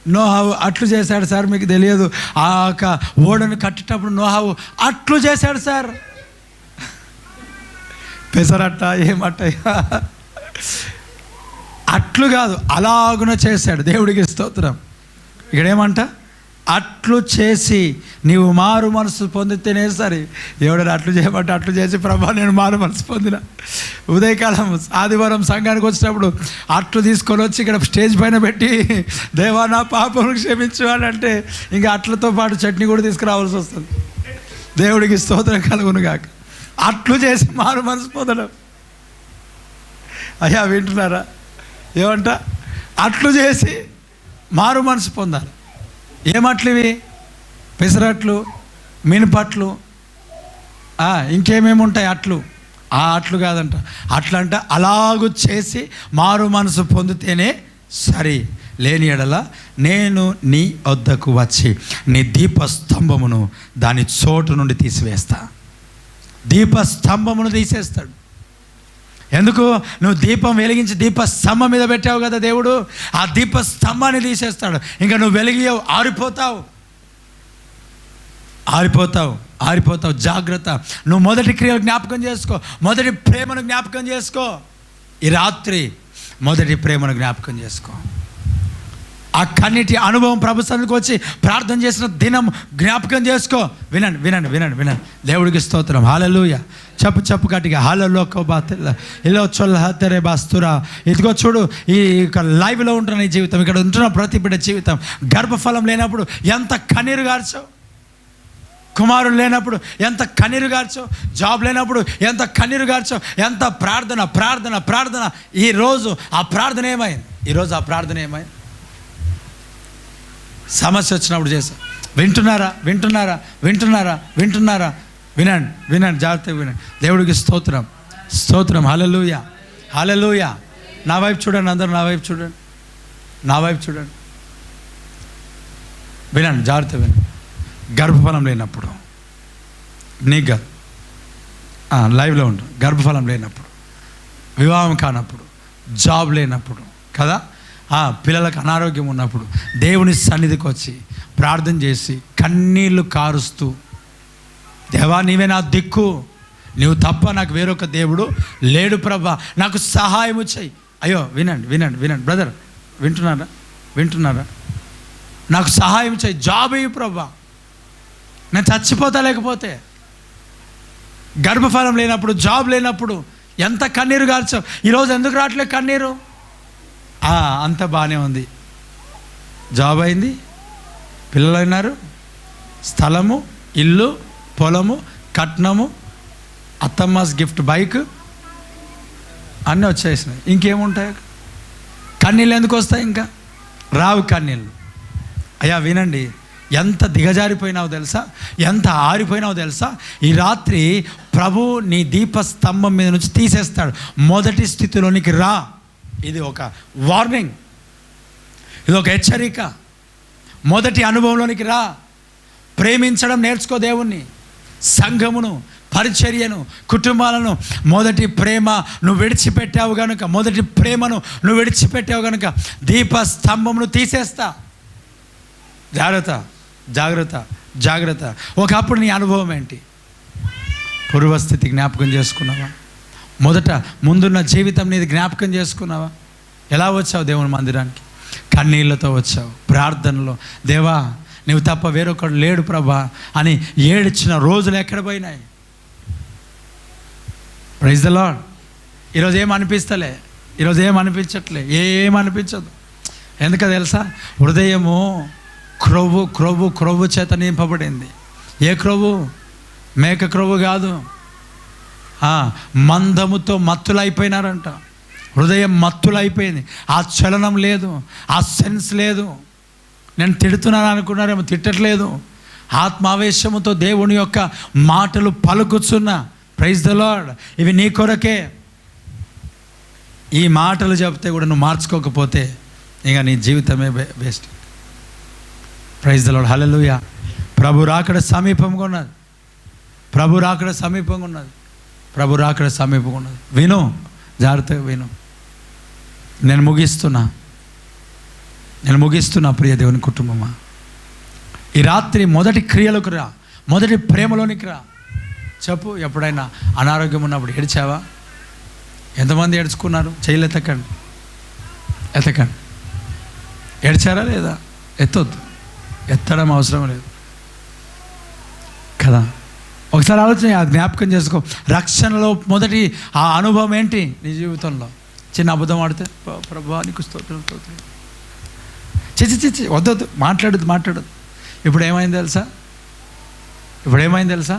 Speaker 1: నో హౌ అట్లు చేశాడు సార్, మీకు తెలియదు. ఆ యొక్క ఓడను కట్టేటప్పుడు నో హౌ అట్లు చేశాడు సార్. పెసరట్ట ఏమట్ట, అట్లు కాదు, అలాగున చేశాడు. దేవుడికి స్తోత్రం. ఇక్కడేమంట? అట్లు చేసి నీవు మారు మనసు పొందితేనే సరే. ఎవడైనా అట్లు చేయమంటే అట్లు చేసి, ప్రభా నేను మారు మనసు పొందిన. ఉదయకాలం ఆదివారం సంఘానికి వచ్చినప్పుడు అట్లు తీసుకొని వచ్చి ఇక్కడ స్టేజ్ పైన పెట్టి, దేవా నా పాపం క్షమించు అని అంటే, ఇంకా అట్లతో పాటు చట్నీ కూడా తీసుకురావాల్సి వస్తుంది. దేవుడికి స్తోత్రం కలుగును గాక. అట్లు చేసి మారు మనసు పొందడం. అయ్యా వింటున్నారా? ఏమంట? అట్లు చేసి మారు మనసు పొందాలి. ఏమట్లు ఇవి? పెసరట్లు, మినపట్లు, ఇంకేమేమి ఉంటాయి అట్లు. ఆ అట్లు కాదంట. అట్లంట అలాగూ చేసి మారు మనసు పొందితేనే సరి. లేని ఎడల నేను నీ వద్దకు వచ్చి నీ దీపస్తంభమును దాని చోటు నుండి తీసివేస్తా. దీపస్తంభమును తీసేస్తాడు. ఎందుకు? నువ్వు దీపం వెలిగించి దీపస్తంభం మీద పెట్టావు కదా దేవుడు, ఆ దీపస్తంభాన్ని తీసేస్తాడు. ఇంకా నువ్వు వెలిగియావు, ఆరిపోతావు. జాగ్రత్త. నువ్వు మొదటి క్రియలు జ్ఞాపకం చేసుకో, మొదటి ప్రేమను జ్ఞాపకం చేసుకో. ఈ రాత్రి మొదటి ప్రేమను జ్ఞాపకం చేసుకో. ఆ కన్నిటి అనుభవం ప్రభు సన్నిధికి వచ్చి ప్రార్థన చేసిన దినం జ్ఞాపకం చేసుకో. వినండి. దేవుడికి స్తోత్రం. హల్లెలూయా. చెప్పు గట్టిగా హల్లెలూయా బాతిల్లా ఇలా చొల్ల హతరే బాస్తురా. ఇదిగో చూడు, ఈ లైవ్లో ఉంటున్న ఈ జీవితం, ఇక్కడ ఉంటున్న ప్రతి బిడ్డ జీవితం, గర్భఫలం లేనప్పుడు ఎంత కన్నీరు గార్చావు, కుమారుడు లేనప్పుడు ఎంత కన్నీరు గార్చావు, జాబ్ లేనప్పుడు ఎంత కన్నీరు గార్చావు, ఎంత ప్రార్థన. ఈరోజు ఆ ప్రార్థన ఏమైంది? సమస్య వచ్చినప్పుడు చేశా. వింటున్నారా? వినండి, జాగ్రత్తగా వినండి. దేవుడికి స్తోత్రం. హల్లెలూయా. నా వైపు చూడండి, అందరూ నా వైపు చూడండి. వినండి, జాగ్రత్తగా వినండి. గర్భఫలం లేనప్పుడు, నీకు లైవ్లో ఉండు. గర్భఫలం లేనప్పుడు, వివాహం కానప్పుడు, జాబ్ లేనప్పుడు కదా, పిల్లలకు అనారోగ్యం ఉన్నప్పుడు దేవుని సన్నిధికి వచ్చి ప్రార్థన చేసి కన్నీళ్లు కారుస్తూ, దేవా నీవే నా దిక్కు, నీవు తప్ప నాకు వేరొక దేవుడు లేడు ప్రభా, నాకు సహాయము చెయ్యి. అయ్యో వినండి బ్రదర్, వింటున్నారా? నాకు సహాయం చెయ్యి, జాబ్ ఇయ్యి ప్రభా, నేను చచ్చిపోతా. లేకపోతే గర్భఫలం లేనప్పుడు, జాబ్ లేనప్పుడు ఎంత కన్నీరు గార్చావు. ఈరోజు ఎందుకు రావట్లేదు కన్నీరు? అంత బాగానే ఉంది, జాబ్ అయింది, పిల్లలు అయినారు, స్థలము, ఇల్లు, పొలము, కట్నము, అత్తమ్మాస్ గిఫ్ట్, బైక్ అన్నీ వచ్చేసినాయి. ఇంకేముంటాయి? కన్నీళ్ళు ఎందుకు వస్తాయి? ఇంకా రావు కన్నీళ్ళు. అయ్యా వినండి, ఎంత దిగజారిపోయినావు తెలుసా, ఎంత ఆరిపోయినావు తెలుసా. ఈ రాత్రి ప్రభు నీ దీపస్తంభం మీద నుంచి తీసేస్తాడు. మొదటి స్థితిలోనికి రా. ఇది ఒక వార్నింగ్, ఇది ఒక హెచ్చరిక. మొదటి అనుభవంలోనికి రా. ప్రేమించడం నేర్చుకో, దేవుణ్ణి, సంఘమును, పరిచర్యను, కుటుంబాలను. మొదటి ప్రేమ నువ్వు విడిచిపెట్టావు కనుక దీపస్తంభమును తీసేస్తా. జాగ్రత్త. ఒకప్పుడు నీ అనుభవం ఏంటి? పూర్వస్థితి జ్ఞాపకం చేసుకున్నావా? ముందున్న జీవితం నీది జ్ఞాపకం చేసుకున్నావా? ఎలా వచ్చావు దేవుని మందిరానికి? కన్నీళ్లతో వచ్చావు, ప్రార్థనలో, దేవా నువ్వు తప్ప వేరొకడు లేడు ప్రభా అని ఏడ్చిన రోజులు ఎక్కడ పోయినాయి? Praise the Lord. ఈరోజు ఏమనిపించట్లే, ఏమనిపించదు. ఎందుకో తెలుసా? హృదయము క్రొవ్వు చేత నింపబడింది. ఏ క్రొవ్వు? మేక క్రొవ్వు కాదు. మందముతో మత్తులైపోయినారంట. హృదయం మత్తులైపోయింది. ఆ చలనం లేదు, ఆ సెన్స్ లేదు. నేను తిడుతున్నాను అనుకున్నారేమో, తిట్టట్లేదు. ఆత్మావేశముతో దేవుని యొక్క మాటలు పలుకుతున్నా. Praise the lord. ఇవి నీ కొరకే. ఈ మాటలు చెప్తే కూడా నువ్వు మార్చుకోకపోతే ఇక నీ జీవితమే waste. Praise the Lord. Hallelujah. ప్రభు రాకడ సమీపంగా ఉన్నది. ప్రభు రాకడ సమీపంగా ఉన్నది. ప్రభు రాకడ సమీపంగా ఉన్నది. విను, జాగ్రత్తగా విను. నేను ముగిస్తున్నా ప్రియ దేవుని కుటుంబమా. ఈ రాత్రి మొదటి క్రియలకు రా, మొదటి ప్రేమలోనికి రా. చెప్పు, ఎప్పుడైనా అనారోగ్యం ఉన్నప్పుడు ఏడ్చావా? ఎంతమంది ఏడ్చుకున్నారు? చేయలు ఎత్తకండి. ఏడ్చారా లేదా? ఎత్తొద్దు, ఎత్తడం అవసరం లేదు కదా. ఒకసారి ఆలోచన, జ్ఞాపకం చేసుకో. రక్షణలో మొదటి ఆ అనుభవం ఏంటి నీ జీవితంలో? చిన్న అబద్ధం ఆడితే ప్రభువా నీకు స్తోత్రం. చిచ్చి వద్దొద్దు, మాట్లాడదు. ఇప్పుడు ఏమైంది తెలుసా?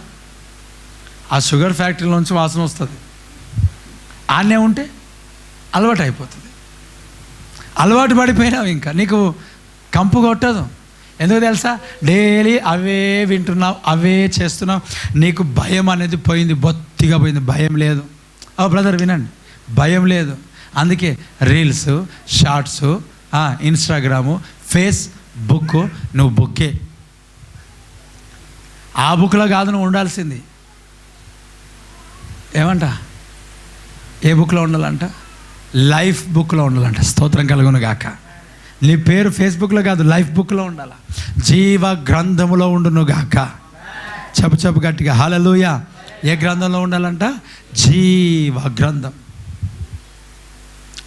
Speaker 1: ఆ షుగర్ ఫ్యాక్టరీలోంచి వాసన వస్తుంది. ఆనే ఉంటే అలవాటు అయిపోతుంది. అలవాటు పడిపోయినావు, ఇంకా నీకు కంపు కొట్టదు. ఎందుకు తెలుసా? డైలీ అవే వింటున్నావు, అవే చేస్తున్నావు. నీకు భయం అనేది పోయింది, బొత్తిగా పోయింది. భయం లేదు. బ్రదర్ వినండి, భయం లేదు. అందుకే రీల్స్, షార్ట్స్, ఇన్స్టాగ్రాము, ఫేస్బుక్. నువ్వు బుక్కే. ఆ బుక్లో కాదు నువ్వు ఉండాల్సింది. ఏమంట? ఏ బుక్లో ఉండాలంట? లైఫ్ బుక్లో ఉండాలంట. స్తోత్రం కలుగును గాక. నీ పేరు ఫేస్బుక్లో కాదు, లైఫ్ బుక్లో ఉండాలి. జీవ గ్రంథములో ఉండును గాక. చెప్పు గట్టిగా హల్లెలూయా. ఏ గ్రంథంలో ఉండాలంట? జీవ గ్రంథం.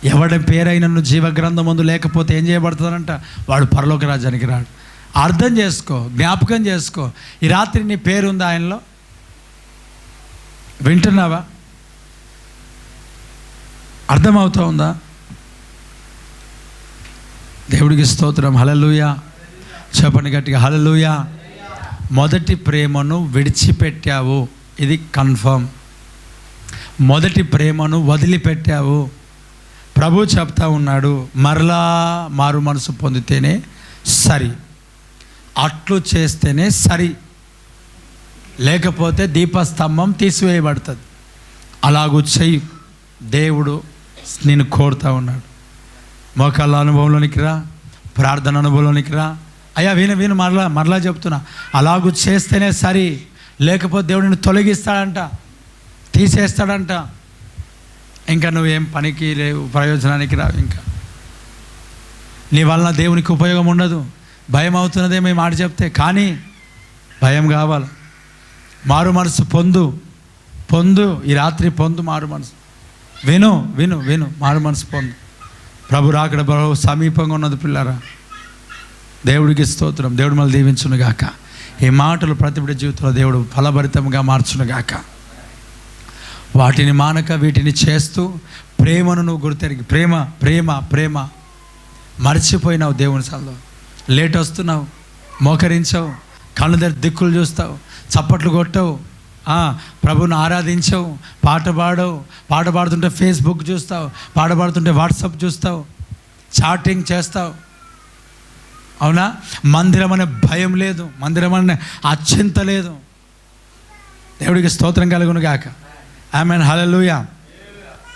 Speaker 1: ఎవడి పేరైనను జీవ గ్రంథం ముందు లేకపోతే ఏం చేయబడుతుందంట? వాడు పరలోక రాజ్యానికి రాడు. అర్థం చేసుకో, జ్ఞాపకం చేసుకో. ఈ రాత్రి నీ పేరుందా ఆయనలో? వింటున్నావా? అర్థమవుతా ఉందా? దేవుడికి స్తోత్రం. హల్లెలూయా. చెప్పండి గట్టిగా హల్లెలూయా. మొదటి ప్రేమను విడిచిపెట్టావు, ఇది కన్ఫర్మ్. మొదటి ప్రేమను వదిలిపెట్టావు. ప్రభు చెప్తా ఉన్నాడు, మరలా మారు మనసు పొందితేనే సరి, అట్లు చేస్తేనే సరి, లేకపోతే దీపస్తంభం తీసివేయబడుతుంది. అలాగూ చెయ్యి. దేవుడు నేను కోరుతా ఉన్నాడు. మోకాళ్ళ అనుభవంలోనికి రా, ప్రార్థన అనుభవంలోనికి రా. అయ్యా విను మరలా చెప్తున్నా, అలాగూ చేస్తేనే సరి, లేకపోతే దేవుడిని తొలగిస్తాడంట, తీసేస్తాడంట. ఇంకా నువ్వేం పనికి లేవు, ప్రయోజనానికి రావు. ఇంకా నీ వలన దేవునికి ఉపయోగం ఉండదు. భయం అవుతున్నదే మేము మాట చెప్తే, కానీ భయం కావాలి. మారు మనసు పొందు. ఈ రాత్రి పొందు మారు మనసు. విను మారు మనసు పొందు. ప్రభు రాకడ బహు సమీపంగా ఉన్నది పిల్లరా. దేవుడికి స్తోత్రం. దేవుడు మళ్ళీ దీవించునుగాక. ఈ మాటలు ప్రతి బిడ్డ జీవితంలో దేవుడు ఫలభరితంగా మార్చునుగాక. వాటిని మానక వీటిని చేస్తూ ప్రేమను నువ్వు గుర్తెరిగి, ప్రేమ మర్చిపోయినావు. దేవుని సల్లో లేట్ వస్తున్నావు, మోకరించావు, కళ్ళు దగ్గర దిక్కులు చూస్తావు, చప్పట్లు కొట్టవు, ప్రభుని ఆరాధించవు, పాట పాడుతుంటే ఫేస్బుక్ చూస్తావు, పాట పాడుతుంటే వాట్సాప్ చూస్తావు, చాటింగ్ చేస్తావు. అవునా? మందిరం అనే భయం లేదు, మందిరం అనే అచ్చింత లేదు. దేవుడికి స్తోత్రం కలుగును గాక. ఆమేన్. హల్లెలూయా.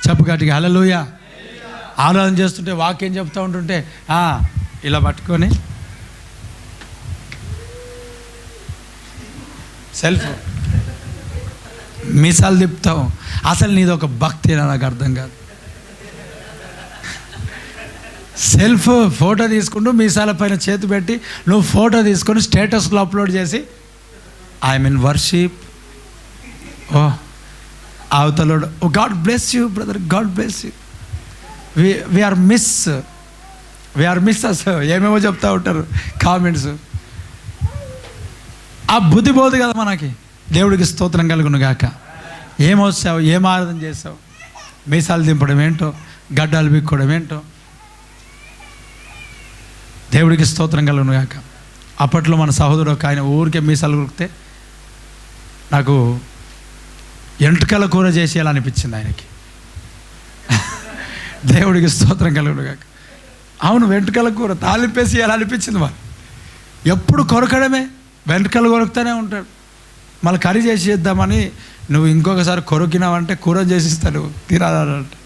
Speaker 1: చెప్పు గట్టిగా హల్లెలూయా. ఆరాధన చేస్తుంటే వాక్యం చెప్తూ ఉంటుంటే ఇలా పట్టుకొని సెల్ఫ్ మీసాలు తిప్పుతావు. అసలు నీది ఒక భక్తి నాకు అర్థం కాదు. సెల్ఫ్ ఫోటో తీసుకుంటూ మీసాల పైన చేతి పెట్టి నువ్వు ఫోటో తీసుకొని స్టేటస్లో అప్లోడ్ చేసి ఐఎమ్ ఇన్ వర్షిప్. అవతలోడు God bless you brother, God bless you. We are miss అసలు ఏమేమో చెప్తా ఉంటారు కామెంట్స్. ఆ బుద్ధి పోదు కదా మనకి. దేవుడికి స్తోత్రం కలుగును గాక. ఏమొచ్చావు, ఏం ఆరాధన చేసావు? మీసాలు దింపడం ఏంటో, గడ్డాలు బిక్కోవడం ఏంటో. దేవుడికి స్తోత్రం కలుగును గాక. అప్పట్లో మన సహోదరుడు ఒక ఆయన ఊరికే మీసాలు కొరికితే నాకు ఎంటుకల కూర చేసేయాలనిపించింది ఆయనకి. దేవుడికి స్తోత్రం కలుగును గాక. అవును, వెంట్రుకల కూర తాలింపేసి అనిపించింది. వాళ్ళు ఎప్పుడు కొరకడమే, వెంట్రుకలు కొరుకుతూనే ఉంటాడు. మళ్ళీ కర్రీ చేసి చేద్దామని నువ్వు ఇంకొకసారి కొరికినావంటే కూర చేసిస్తాడు తినాలంటే.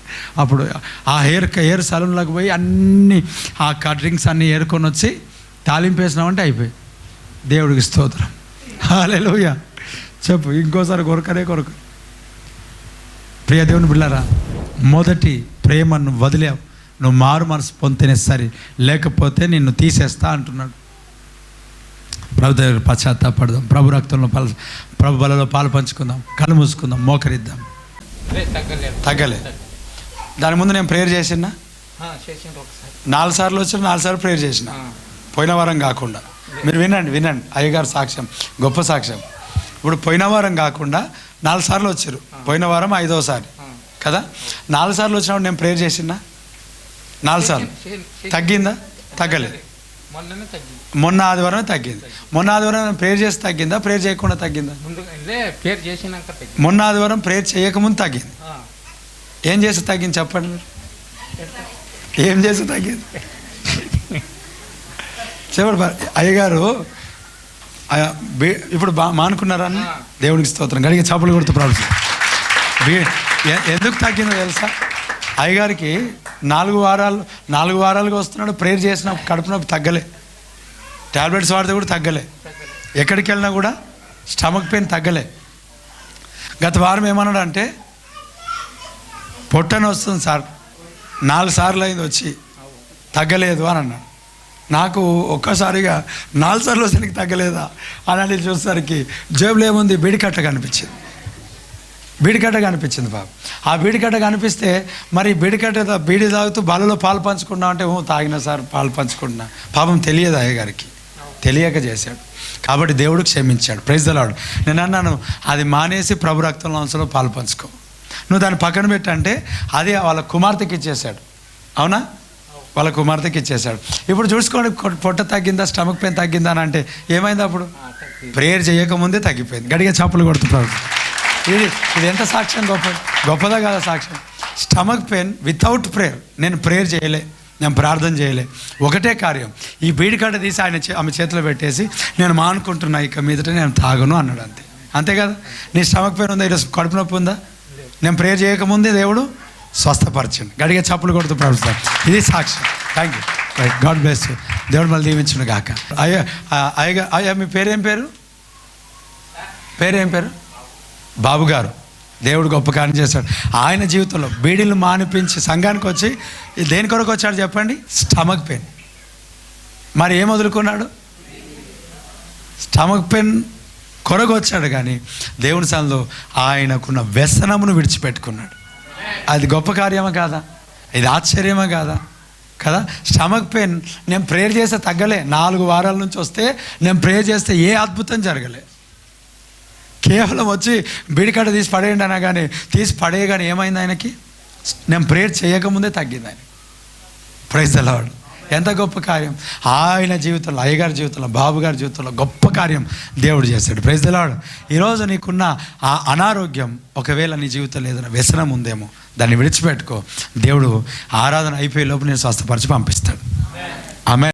Speaker 1: అప్పుడు ఆ హెయిర్ సలూన్లోకి పోయి అన్నీ ఆ కటింగ్స్ అన్నీ ఏరుకొని వచ్చి తాలింపేసినామంటే అయిపోయి. దేవుడికి స్తోత్రం, హల్లెలూయా. చెప్పు, ఇంకోసారి కొరకనే కొరకు. ప్రియ దేవుని బిడ్డలారా, మొదటి ప్రేమను వదిలేవు. నువ్వు మారు మనసు పొందితేనే సరి, లేకపోతే నిన్ను తీసేస్తా అంటున్నాడు. ప్రభు దగ్గర పశ్చాత్తాపడదాం, ప్రభు రక్తంలో ప్రభు బలలో పాలు పంచుకుందాం, కళ్ళు మూసుకుందాం, మోకరిద్దాం. తగ్గలే. దాని ముందు నేను ప్రేయర్ చేసినా 4 సార్లు వచ్చిన 4 సార్లు ప్రేయర్ చేసిన, పోయిన వారం కాకుండా. మీరు వినండి, అయ్యగారు సాక్ష్యం, గొప్ప సాక్ష్యం. ఇప్పుడు పోయిన వారం కాకుండా 4 సార్లు వచ్చారు. పోయిన వారం 5వసారి కదా. 4 సార్లు వచ్చినప్పుడు నేను ప్రేయర్ చేసినా 4 సార్లు. తగ్గిందా? తగ్గలేదు. మొన్న ఆదివారం తగ్గింది. మొన్న ఆదివారం ప్రేయర్ చేసి తగ్గిందా, ప్రేయర్ చేయకుండా తగ్గిందా? మొన్న ఆదివారం ప్రేయర్ చేయకముందు తగ్గింది. ఏం చేసి తగ్గింది చెప్పండి మీరు? ఏం చేసి తగ్గింది చెప్పండి. అయ్యగారు ఇప్పుడు మానుకున్నారా? దేవుడికి స్తోత్రం. గడిగే చేపలు కొడుతూ ప్రార్థన. ఎందుకు తగ్గిందో తెలుసా? అయ్యగారికి 4 వారాలుగా వస్తున్నాడు. ప్రేయర్ చేసిన కడుపునొప్పి తగ్గలే, ట్యాబ్లెట్స్ వాడితే కూడా తగ్గలే, ఎక్కడికి వెళ్ళినా కూడా స్టమక్ పెయిన్ తగ్గలే. గత వారం ఏమన్నాడు అంటే, పొట్టని వస్తుంది సార్, 4 సార్లు అయింది వచ్చి తగ్గలేదు అని అన్నాడు. నాకు ఒక్కసారిగా 4 సార్లు వచ్చి తగ్గలేదా అని చూసేసరికి జేబులో ఏముంది, బీడికట్ట కనిపించింది. బీడికట్ట కనిపించింది బాబు. ఆ బీడికట్ట కనిపిస్తే మరి బీడి తాగుతూ బలలో పాలు పంచుకున్నా అంటే, తాగినా సార్, పాలు పంచుకుంటున్నా. పాపం తెలియదు అయ్యగారికి, తెలియక చేశాడు. కాబట్టి దేవుడు క్షమించాడు. Praise the Lord. నేను అన్నాను, అది మానేసి ప్రభు రక్తంలో అంశంలో పాలు పంచుకో. నువ్వు దాన్ని పక్కన పెట్టంటే అది వాళ్ళ కుమార్తెకి ఇచ్చేశాడు. అవునా? వాళ్ళ కుమార్తెకి ఇచ్చేశాడు. ఇప్పుడు చూసుకోండి, పొట్ట తగ్గిందా, స్టమక్ పెయిన్ తగ్గిందా అని అంటే ఏమైంది? అప్పుడు ప్రేయర్ చేయకముందే తగ్గిపోయింది. గడిగా చప్పులు కొడుతున్నాడు. ఇది ఎంత సాక్ష్యం, గొప్పదా కదా సాక్ష్యం? Stomach pain without prayer. నేను ప్రేయర్ చేయలే, నేను ప్రార్థన చేయలే. ఒకటే కార్యం, ఈ బీడికట్ట తీసి ఆమె చేతిలో పెట్టేసి నేను మానుకుంటున్నా, ఇక మీదట నేను తాగను అన్నాడు. అంతే కదా. నీ స్టమక్ పెయిన్ ఉందా, ఈరోజు కడుపు నొప్పి ఉందా, నేను ప్రేయర్ చేయకముందే దేవుడు స్వస్థపరచండి. గడిగా చప్పులు కొడుతూ ప్రార్థిస్తాను. ఇది సాక్ష్యం. Thank you. Right, God bless you. దేవుడు మళ్ళీ దీవించును గాక. అయ్యా మీ పేరేం పేరు? బాబు గారు. దేవుడు గొప్ప కార్యం చేశాడు ఆయన జీవితంలో. బీడీలు మానిపించి సంఘానికి వచ్చి దేని కొరకు వచ్చాడు చెప్పండి? Stomach pain. మరి ఏం వదులుకున్నాడు? స్టమక్ పెయిన్ కొరకు వచ్చాడు, కానీ దేవుని సన్నిధిలో ఆయనకున్న వ్యసనమును విడిచిపెట్టుకున్నాడు. అది గొప్ప కార్యమా కాదా? ఇది ఆశ్చర్యమా కాదా? కదా. స్టమక్ పెయిన్ నేను ప్రేయర్ చేస్తే తగ్గలే. 4 వారాల నుంచి వస్తే నేను ప్రేయర్ చేస్తే ఏ అద్భుతం జరగలే. కేవలం వచ్చి బీడికట్ట తీసి పడేయండి అన్నా కానీ, తీసి పడేయగానే ఏమైంది ఆయనకి? నేను ప్రేయర్ చేయకముందే తగ్గింది ఆయన. Praise the Lord. ఎంత గొప్ప కార్యం ఆయన జీవితంలో, అయ్యగారి జీవితంలో, బాబు గారి జీవితంలో గొప్ప కార్యం దేవుడు చేశాడు. Praise the Lord. ఈరోజు నీకున్న ఆ అనారోగ్యం, ఒకవేళ నీ జీవితంలో ఏదైనా వ్యసనం ఉందేమో, దాన్ని విడిచిపెట్టుకో. దేవుడు ఆరాధన అయిపోయే లోపు నేను స్వస్థపరిచి పంపిస్తాడు. ఆమె